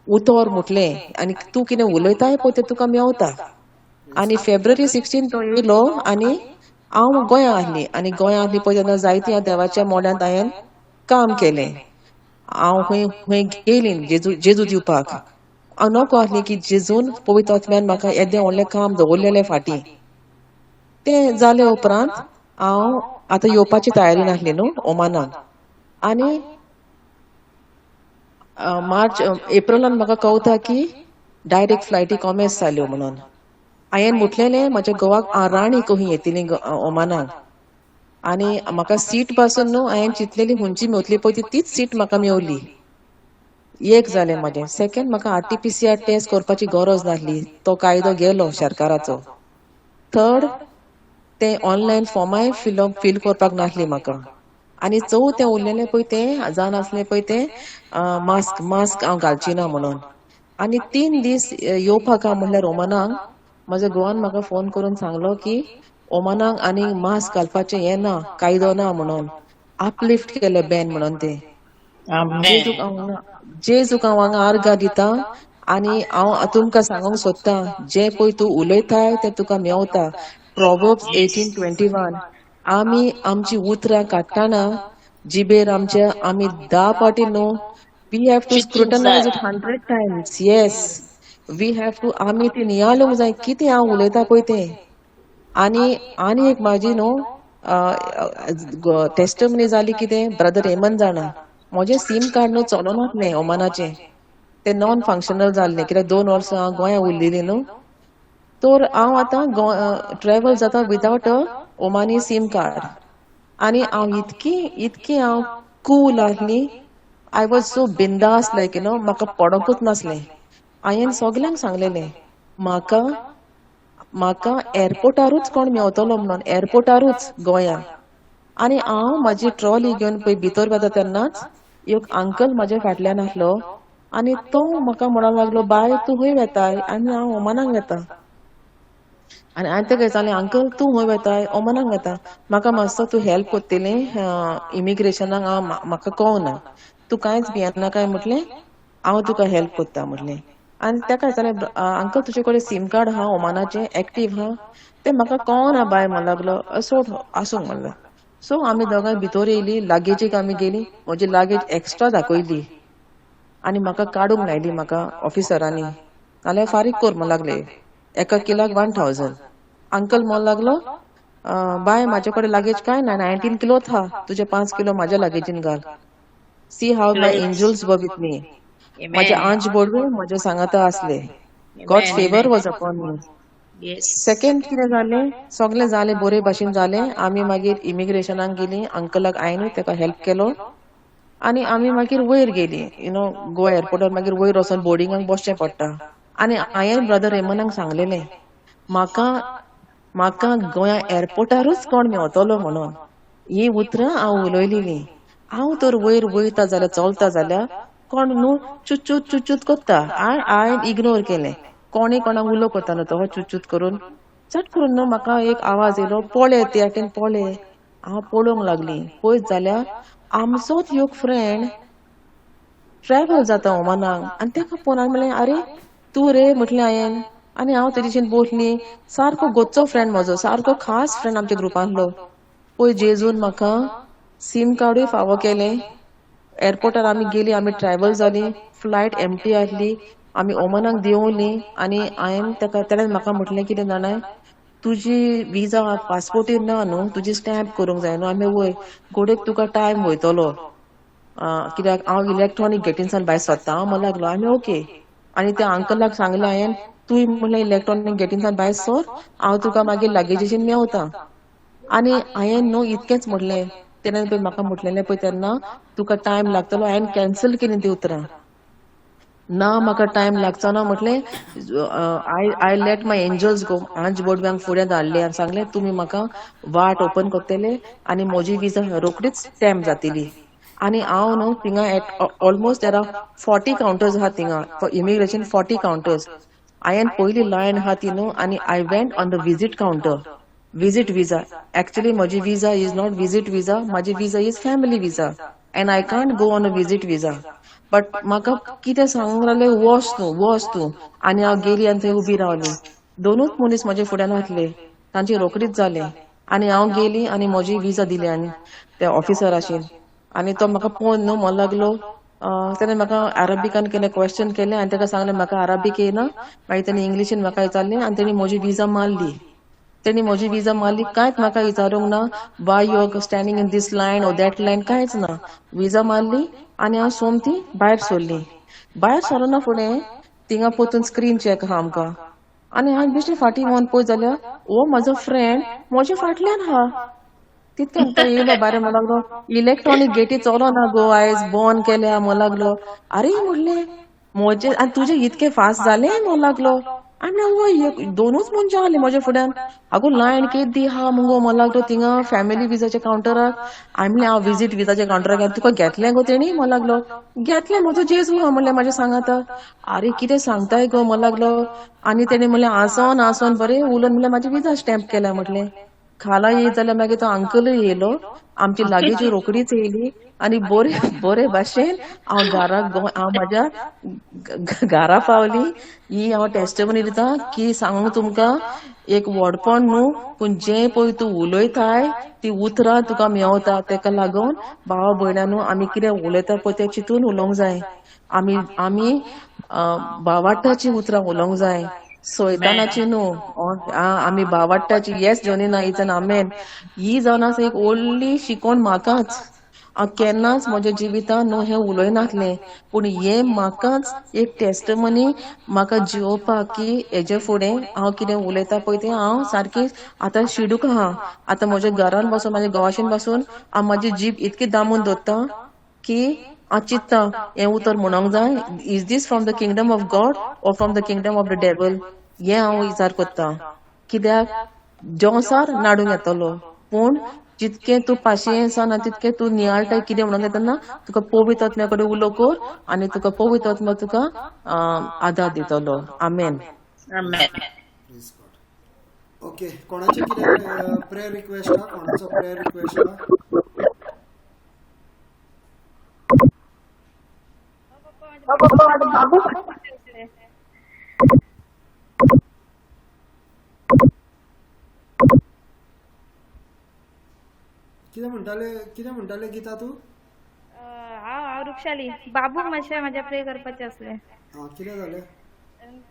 उतर म्हटलें आनी तूं कितें उलयताय पळय तें तुका मेवता. आनी फेब्रुवारी 16 तो येयलो आनी हांव गोंयांत आहली. आनी गोंयांत आहली पळय तेन्ना जायत्या देवाच्या मोड्यांत हांवें काम केलें. हांव खंय गेलीं जेजू दिवपाक. हांव नोको आहलें की जेजून पवित्र आत्म्यान म्हाका येदें व्हडलें काम दवरलेलें फाटीं. तें जाले उपरांत हांव आतां येवपाची तयारीन आहली न्हू ओमानाक. आनी एप्रिलान म्हाका कळटा की डायरेक्ट फ्लायटी कॉमेस जाल्यो म्हणून. हांवें म्हटलेलें म्हाज्या घोवाक हांव राणी कशी येतलीं ओमानाक. आनी म्हाका सीट पासून न्हू हांवें चिंतलेली खंयची मेवतली पळय तीच सीट म्हाका मेवली. एक जालें म्हाजें. सेकंड, म्हाका आरटीपीसीआर टेस्ट करपाची गरज नासली. तो कायदो गेलो सरकाराचो. थर्ड, ते ऑनलायन फॉर्माय फील करपाक नासली म्हाका. आनी तें उरलेलें पळय तें जावन आसलें पळय तें मास्क हांव घालची ना म्हणून. आनी 3 दीस येवपाक म्हणल्यार ओमानाक म्हाज्या घोवान म्हाका फोन करून सांगलो की ओमानाक आनी मास्क घालपाचें हें ना, कायदो ना म्हणून. अपलिफ्ट केलें बॅन म्हणून तें. जेजूक हांव हांगा आर्गां दितां. आनी हांव तुमकां सांगूंक सोदतां, जें पळय तूं उलयताय तें तुका मेवता. प्रोवर्ब्स 18:21. आमी आमची उतरां काडटाना जिबेर आमच्या आमी 10 पाटी न्हू, we have to scrutinize it 100 times. Yes, we have to. आमी ती नियाळूंक जाय कितें हांव उलयतां पळय तें. आनी एक म्हाजी न्हू टेस्टमनी जाली कितें, ब्रदर हेमंत जाणा म्हजें सीम कार्ड न्हू चलोनासलें ओमानाचें. तें नॉन फंक्शनल जाल्लें कित्याक 2 वर्सां हांव गोंया उरलेलीं न्हू. तर हांव आतां ट्रॅव्हल जाता विदावट ओमानी सीम कार्ड. आनी हांव इतकी हांव कूल आहली. आय वॉज सो बिंदास लायक म्हाका पडोंकूच नासलें. हांवें सगल्यांक सांगलेलें म्हाका एअरपोर्टारूच कोण मेवतलो म्हणून, एअरपोर्टारूच गोंया. आनी हांव म्हाजी ट्रॉली घेवन पळय भितर वता तेन्नाच एक अंकल म्हाज्या फाटल्यान आसलो. आनी तो म्हाका म्हणूंक लागलो, बाय तूं खंय वेताय? आनी हांव ओमानाक वेतां. आनी हांवें तेका विचारलें, अंकल तूं खंय वेताय? ओमानाक वेतां. म्हाका मातसो तूं हेल्प कोत्तलें इमिग्रेशनाक, म्हाका कळना. तूं कांयच भियेनाकाय म्हटलें, हांव तुका हेल्प कोत्ता म्हटलें. आनी तेका विचारलें, अंकल तुजे कडेन सीम कार्ड आहा ओमानाचें एक्टीव आहा? तें म्हाका कळना बाय म्हणूंक लागलो. सोड आसूंक म्हणलें. सो आमी दोगांय भितर येयलीं. लागेजीक आमी गेलीं. म्हजी लागेज एक्स्ट्रा दाखयली आनी म्हाका काडूंक लायली म्हाका ऑफिसरांनी. नाल्यार फारीक कोर म्हणूंक लागले. एका किलाक 1000. अंकल म्हणूंक लागलो, बाय म्हाजे कडेन लागेज कांय ना, 19 किलोच आहा. तुजे 5 किलो म्हाज्या लागेजीन घाल. See how my angels were with me. म्हाजे आंज बोडवे म्हाजे सांगाता आसले. God's favour was upon me. Second कितें जालें, सगळें जालें बरे भाशेन जालें. आमी मागीर इमिग्रेशनाक गेलीं. अंकलाक हांवें तेका हेल्प केलो. आनी आमी मागीर वयर गेलीं. गोवा एअरपोर्टार मागीर वयर वचोन बोर्डिंगाक बसचें पडटा. आनी हांवें ब्रदर रेमनाक सांगलेलें म्हाका गोंया एअरपोर्टारूच कोण मेवतलो म्हणून. ही उतरां हांव उलयलेलीं. हांव तर वयर वयता जाल्यार चलता जाल्यार कोण न्हू चुचूत कोत्ता. हांवें इग्नोर केलें. कोणीय कोणाक उलो करता न्हू तो चुचूत करून, चट करून न्हू म्हाका एक आवाज येयलो, पळय ते वाटेन पळय. हांव पळोवंक लागलीं. पळयत जाल्यार आमचोच एक फ्रेंड ट्रॅव्हल जाता ओमानाक. आनी तेका फोनार म्हणलें, आरे तूं रे म्हटलें हांवें. आनी हांव तेजेशीन बसलीं. सारको गोच्चो फ्रेंड म्हजो, सारको खास फ्रेंड आमच्या ग्रुपांतलो. पळय जेजून म्हाका सीम कार्डूय फावो केलें. एअरपोर्टार आमी गेलीं. आमी ट्रॅव्हल जालीं. फ्लायट एम्प्टी आसली. आमी ओमानाक देंवलीं. आनी हांवें तेणें म्हाका म्हटलें कितें जाणाय, तुजी विजा पासपोर्टीर ना न्हू, तुजी स्टॅम्प करूंक जाय न्हू. आमी वय घोडेक तुका टायम वयतलो कित्याक हांव इलेक्ट्रॉनीक गेटीनसान भायर सरता. हांव म्हणूंक लागलो आमी ओके. आनी त्या अंकलाक सांगलें हांवें, तूं म्हणलें इलेक्ट्रॉनीक गेटीनसान भायर सर, हांव तुका मागीर लागेजीशीन मेवतां. आनी हांवें न्हू इतकेंच म्हटलें. तेणें पळय म्हाका म्हटलेलें पळय तेन्ना तुका टायम लागतलो. हांवें कॅन्सल केलीं तीं उतरां. ना म्हाका टायम लागचो ना म्हटलें. आय लेट माय एंजल्स गो. आंज बोडव्यांक फुडें धाडलें आनी सांगलें तुमी म्हाका वाट ओपन कोत्तेले आनी म्हजी विजा रोखडीच स्टॅम्प जातली. आनी हांव न्हू थिंगा ऑलमोस्ट देर आर 40 कावंटर्स आहा थिंगा फॉर इमिग्रेशन. 40 कावंटर्स. हांवें पयली लायन आहा ती न्हू. आनी I went on the visit counter. visit visa. Actually, माझी visa is not visit visa. माझी visa is family visa, and I can't go on a visit visa. But म्हाका कितें सांगूंक लागले वच तूं आनी हांव गेली आनी थंय उबी रावली. दोनूच मनीस म्हजे फुड्यान वतले, तांची रोकडीच जाले आनी हांव गेली आनी म्हजी विजा दिली आनी त्या ऑफिसराशीन आनी तो म्हाका पळोवन न्हू म्हणूंक लागलो ताणें म्हाका अरबिकान केलें क्वेश्चन केलें आनी ताका सांगलें म्हाका अरबीक येयना. मागीर ताणें इंग्लिशीन म्हाका विचारलें आनी ताणी म्हजी विजा मारली. तेणी म्हजी विजा मारली, कांयच म्हाका विचारूंक ना why you are standing in this line or that line, कांयच ना. विजा मारली आनी हांव सोमती भायर सरली. भायर सरना फुडें थिंगा पोतून स्क्रीन चॅक आहा आमकां आनी हांव बेश्टी फाटीं वोन पळयत जाल्यार हो म्हाजो फ्रेंड म्हज्या फाटल्यान आहा. तितक्यान तो येयलो भायर म्हणूंक लागलो इलेक्ट्रॉनीक गेटी चलोना गो आयज बंद केल्या म्हणूंक लागलो. अरे म्हणलें म्हजे आनी तुजे इतके फास्ट जाले म्हणूंक लागलो. आनी दोनूच मनशां आहलीं म्हज्या फुड्यान. आगो लायन केदी आहा मुगो म्हणूंक लागलो थिंगा फॅमिली विजाच्या कावंटराक. हांवें म्हणलें हांव विजीट विजाच्या कावंटराक गेलें. तुका घेतलें गो तेणी म्हणूंक लागलो. घेतलें म्हजो जेजू हा म्हणलें म्हाज्या सांगाता. अरे कितें सांगताय गो म्हणूंक लागलो. आनी तेणी म्हणलें आसोन बरें उलोवन म्हणलें म्हाजी विजा स्टॅम्प केल्या म्हटलें. खाला येयत जाल्यार मागीर तो अंकलूय येयलो. आमची लागींची रोकडीच येयली आनी बरे भाशेन हांव हांव म्हाज्या घरा पावली. ही हांव टेस्टमनी दिता की सांगूंक तुमकां एक व्हडपण न्हू पूण जें पळय तूं उलयताय ती उतरां तुका मेवता. तेका लागून भावा भयणांनो आमी कितें उलयता पळय तें चिंतून उलोवंक जाय. आमी भावार्थाची उतरां उलोवंक जाय, सैतानाची न्हू. आमी भावार्थाची. येस जोनिना इज एन आमेन. ही जावन आसा एक व्हडली शिकोवन म्हाकाच. हांव केन्नाच म्हज्या जिवितान न्हू हें उलयनासलें पूण हें म्हाकाच एक टेस्टमनी म्हाका जिवोवपाक की हेजे फुडें हांव कितें उलयता पळय तें हांव सारकी आतां शिडूक आहा. आतां म्हज्या घरान बसून म्हाज्या गांवाशीन बसून हांव म्हाजी जीब इतकी दामून दवरता की हांव चिंत्ता हें उतर म्हणोंक जाय. Is this from the kingdom of God or from the kingdom of the devil. हें हांव विचार करतां. कित्याक जोंसार नाडूंक येतलो पूण जितकें तूं पाशयेंसान आनी तितकें तूं नियाळटाय कितें म्हणून येतना तुका पवित्र आत्म्या कडेन उलो कर आनी तुका पवित्र आत्मा तुका आदार दितलो. आमेन.
Amen.
Please God. ओके, कोणाचे कितें प्रेयर रिक्वेस्ट हा? कोणाचो प्रेयर रिक्वेस्ट हा? कितें म्हणटाले गीता तूं?
हांव वृक्षाली. बाबूक मातशें म्हाज्या प्रे करपाचें आसलें.
कितें जालें?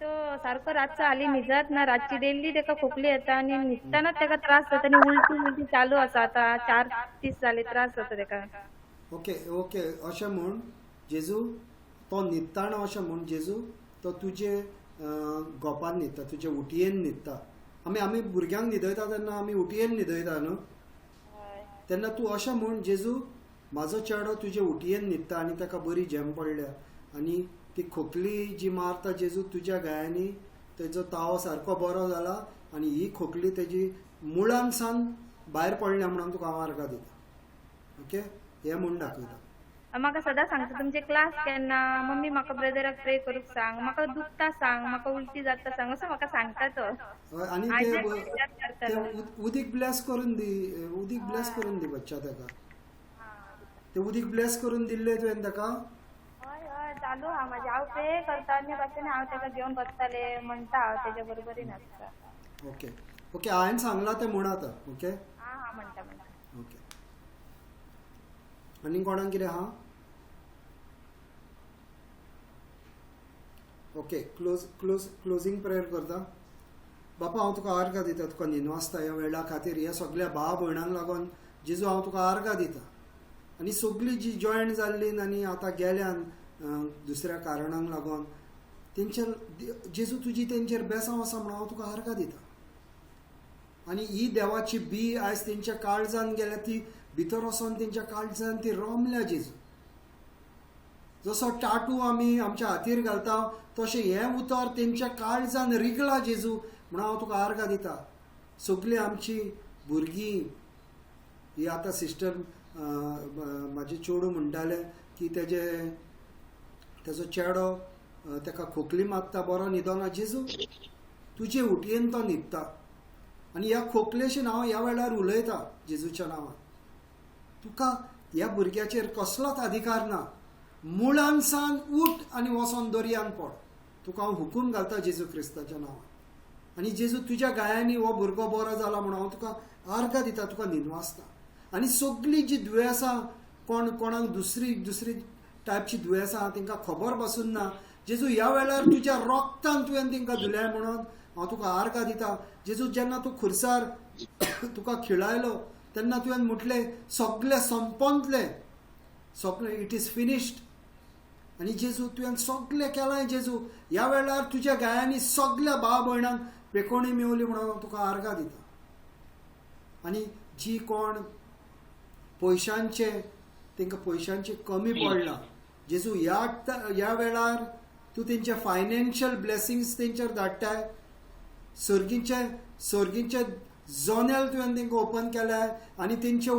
तो सारको रातचो हालीं न्हिदत ना. रातची डेली ताका खोकली येता आनी न्हिदतानाच ताका त्रास जाता आनी उलटी चालू आसा. आतां 4 दीस जाले त्रास जाता ताका.
ओके अशें म्हूण जेजू तो न्हिदताना अशें म्हूण जेजू तो तुजे गोपान न्हिदता, तुजे उटयेन न्हिदता. आमी भुरग्यांक न्हिदयता तेन्ना आमी उटयेन न्हिदयता न्हू. तेन्ना तूं अशें म्हूण जेजू म्हाजो चेडो तुजे उटयेन न्हिदता आनी ताका बरी झेम पडल्या आनी ती खोकली जी मारता जेजू तुज्या गायांनी तेजो ताव सारको बरो जाला आनी ही खोकली तेजी मुळान सान भायर पडल्या म्हणून तुका हांव आर्गां दिता. ओके, हें म्हूण दाखयता.
म्हाका सदां सांगता तुमचे क्लास केन्ना मम्मी म्हाका ब्रदराक प्रे करूंक सांग, म्हाका दुखता सांग, म्हाका उलटी जाता सांग असो म्हाका सांगता तो.
आनी ते उदीक ब्लेस करून दी बच्चा ताका. ते उदीक ब्लेस करून दिल्ले तुवें ताका?
हय चालू आहा म्हाजें. हांव प्रे करता आनी भाशेन हांव ताका घेवन बसताले म्हणटा हांव तेज्या बरोबरीन आसता.
ओके हांवें सांगलां तें म्हण आतां. ओके
म्हणटा.
ओके. आनी कोणाक कितें आहा? ओके, क्लोजींग प्रेयर करता. बापा हांव तुका आर्गां दिता, तुका निनवासता ह्या वेळा खातीर, ह्या सगळ्या भाव भयणांक लागून जेजू हांव तुका आर्गां दिता. आनी सगळीं जी जॉयन जाल्लीं आनी आतां गेल्यान दुसऱ्या कारणांक लागून तेंचेर जेजू तुजी तेंचेर बेसांव आसा म्हणून हांव तुका आर्गां दिता. आनी ही देवाची बी आयज तेंच्या काळजान गेल्या ती भितर वचोन तेंच्या काळजान ती रोमल्या जेजू. जसो टाटू आमी आमच्या हातीर घालता तशें हें उतर तेंच्या काळजान रिगला जेजू म्हणून हांव तुका आर्गां दिता. सगळीं आमची भुरगीं ही आतां सिस्टर म्हाजे चेडूं म्हणटाले की तेजो चेडो ताका खोकली मारता, बरो न्हिदना. जेजू तुजे उटयेन तो न्हिदता आनी ह्या खोकलेशीन हांव ह्या वेळार उलयतां जेजूच्या नांवान. तुका ह्या भुरग्याचेर कसलोच अधिकार ना. मुळान सावन उठ आनी वचोन दर्यान पड. तुका हांव हुकूम घालता जेजू क्रिस्ताच्या नांवान. आनी जेजू तुज्या गायांनी हो भुरगो बरो जाला म्हणून हांव तुका आर्गां दिता, तुका निनवासता. आनी सगळीं जी दुयेंसां कोणाक दुसरी टायपची दुयेंसां तांकां खबर पासून ना, जेजू ह्या वेळार तुज्या रोगतान तुवें तांकां दिल्या म्हणून हांव तुका आर्गां दिता. जेजू जेन्ना तूं खुर्सार तुका खिळायलो तेन्ना तुवें म्हटलें सगळें संपतलें, सगळें इट इज फिनिश्ड. आनी जेजू तुवें सगळें केलां. जेजू ह्या वेळार तुज्या गायांनी सगळ्या भाव भयणांक पेकोणी मेवली म्हणून हांव तुका आर्गां दिता. आनी जी कोण पयशांचे तांकां पयशांची कमी पडला, जेजू ह्या वेळार तूं तेंचे फायनान्शियल ब्लेसिंग्स तेंचेर धाडटाय. सर्गीचे जनेल तुवें तांकां ओपन केल्याय आनी तेंच्या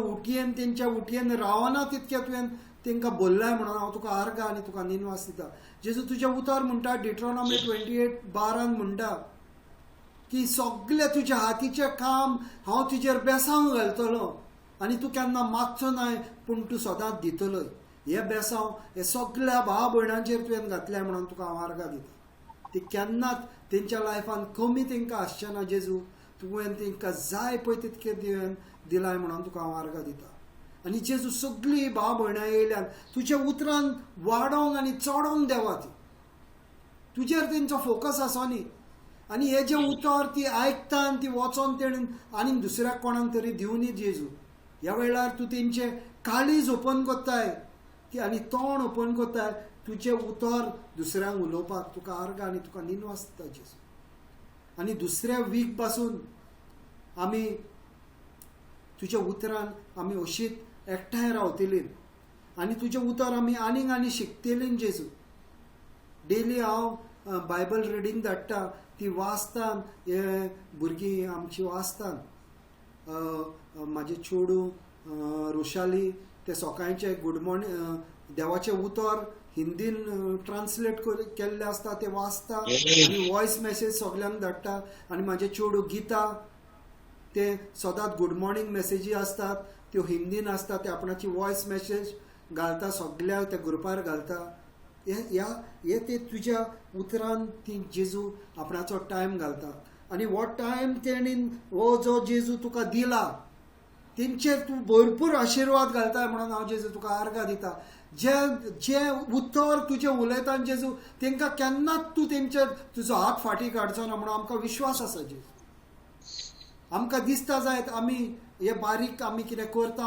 उटयेन रावना तितके तुवें तांकां बोल्लाय म्हणून हांव तुका आर्गां आनी तुका निनवास दिता. जेजू तुजें उतर म्हणटा डिट्रोनॉमी 28:12 म्हणटा की सगळें तुज्या हातीचें काम हांव तुजेर बेसांव घालतलो आनी तूं केन्ना मागचो नाय पूण तूं सदांच दितलो. हे बेसांव हे सगळ्या भाव भयणांचेर तुवें घातल्याय म्हणून तुका हांव आर्गां दिता. ती केन्नाच तेंच्या लायफान कमी तांकां आसचें ना. जेजू तुवें तांकां जाय पळय तितके दिलाय म्हणून तुका हांव आर्गां दिता. आनी जेजू सगळीं भाव भयणां येयल्यान तुज्या उतरान वाडोवंक आनी चोडोवंक देवा ती. तुजेर तेंचो फोकस आसो न्ही. आनी हे जे उतर ती आयकता आनी ती वचोन तेणें आनी दुसऱ्याक कोणाक तरी दिवनी. जेजू ह्या वेळार तूं तेंचे काळीज ओपन कोत्ताय आनी तोंड ओपन कोत्ताय. तुजें उतर दुसऱ्यांक उलोवपाक तुका आर्गां आनी तुका निनवास दिता जेजू. आनी दुसऱ्या वीक पासून आमी तुज्या उतरान आमी अशीच एकठांय रावतलीं आनी तुजें उतर आमी आनी शिकतलीं. जेजू डेली हांव बायबल रिडींग धाडटा, ती वाचतान हे भुरगीं आमची वाचतान. म्हाजें चेडूं रुशाली ते सकाळचें गूड मॉर्निंग देवाचें उतर हिंदीन ट्रान्सलेट केल्लें आसता ते वाचता आनी वॉयस मेसेज सगळ्यांक धाडटा. आनी म्हाजें चेडूं गीता ते सदांच गूड मॉर्निंग मेसेजी आसतात त्यो हिंदीन आसता, ते आपणाची वॉयस मेसेज घालता सगळ्या त्या ग्रुपार घालता. हे ते तुज्या उतरान ती जेजू आपणाचो टायम घालता. आनी हो टायम तेणीन हो जो जेजू तुका दिला तेंचेर तूं भरपूर आशिर्वाद घालताय म्हणून हांव जेजू तुका आर्गां दिता. जे उतर तुजें उलयता जेजू तांकां केन्नाच तूं तेंचेर तुजो हात फाटी काडचो ना म्हणून आमकां विश्वास आसा. जेजू आमकां दिसता जायत आमी हे बारीक आमी कितें करता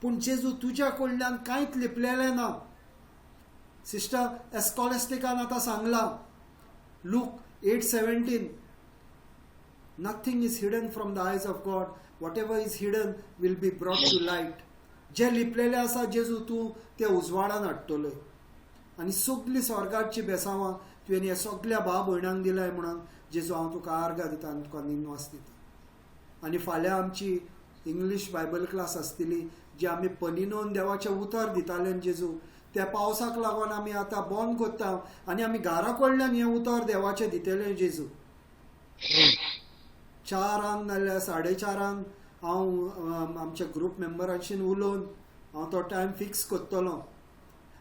पूण जेजू तुज्या कडल्यान कांयच लिपलेलें ना. सिस्टर एस्कॉलेस्टिकान आतां सांगलां Luke 8:17 nothing is hidden from the eyes of God, whatever is hidden will be brought to light. जे लिपलेले आसा जेजू तूं ते उजवाडान हाडटलो. आनी सगळीं स्वर्गाची बेसांवां तुवें हे सगळ्या भाव भयणांक दिलाय म्हणून जेजू हांव तुका आर्गां दिता आनी तुका निनवास दिता. आनी फाल्यां आमची इंग्लीश बायबल क्लास आसतली जी आमी पनिनोवन देवाचें उतर दिताले. जेजू त्या पावसाक लागून आमी आतां बंद कोत्ता आनी आमी घरा कडल्यान हें उतर देवाचें दितलें. जेजू 4 नाल्यार 4:30 हांव आमच्या ग्रूप मेंबरांशी उलोवन हांव तो टायम फिक्स कोत्तलो.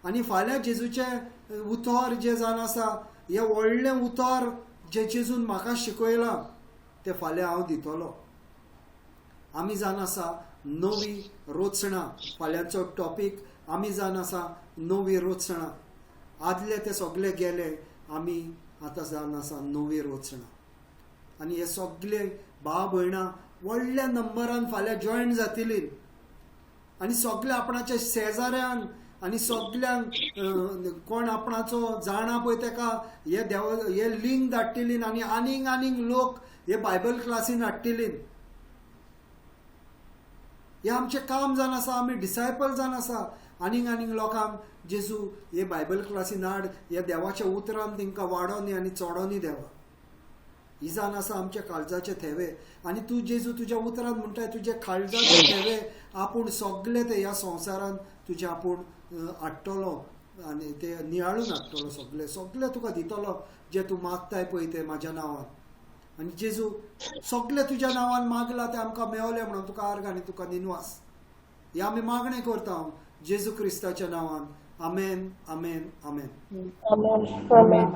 आनी फाल्यां जेजूचें उतर जें जावन आसा हें व्हडलें उतर जें जेजून म्हाका शिकयलां तें फाल्यां हांव दितलो. आमी जावन आसा नवी रोचणां. फाल्यांचो टॉपीक आमी जावन आसा नवी रोचणां. आदले ते सगळे गेले, आमी आतां जावन आसा नवी रोचणां. आनी हे सगळे भाव भयणां व्हडल्या नंबरान फाल्यां जॉयन जातलीं आनी सगळे आपणाच्या शेजाऱ्यांक आनी सगळ्यांक कोण आपणाचो जाणा पळय ताका हे लिंक धाडटलीं आनी आनीक लोक हे बायबल क्लासीन हाडटलीं. हे आमचें काम जावन आसा. आमी डिसायपल जावन आसा. आनीक लोकांक जेजू हे बायबल क्लासीन हाड, हे देवाच्या उतरान तांकां वाडोनी आनी चोडोनी देवा. ही जावन आसा आमचे काळजाचे थेवे. आनी तूं जेजू तुज्या उतरान म्हणटाय तुजे काळजाचे थेवे आपूण सगळे ते ह्या संवसारान तुजे आपूण हाडटलो आनी ते नियाळून हाडटलो. सगळे तुका दितलो जे तूं मागताय पळय ते म्हाज्या नांवान. आनी जेजू सगळे तुज्या नांवान मागला ते आमकां मेवले म्हणून तुका आर्ग आनी तुका निनवास. हे आमी मागणें करता जेजू क्रिस्ताच्या नांवान. आमेन, आमेन, आमेन.
Amen. Amen.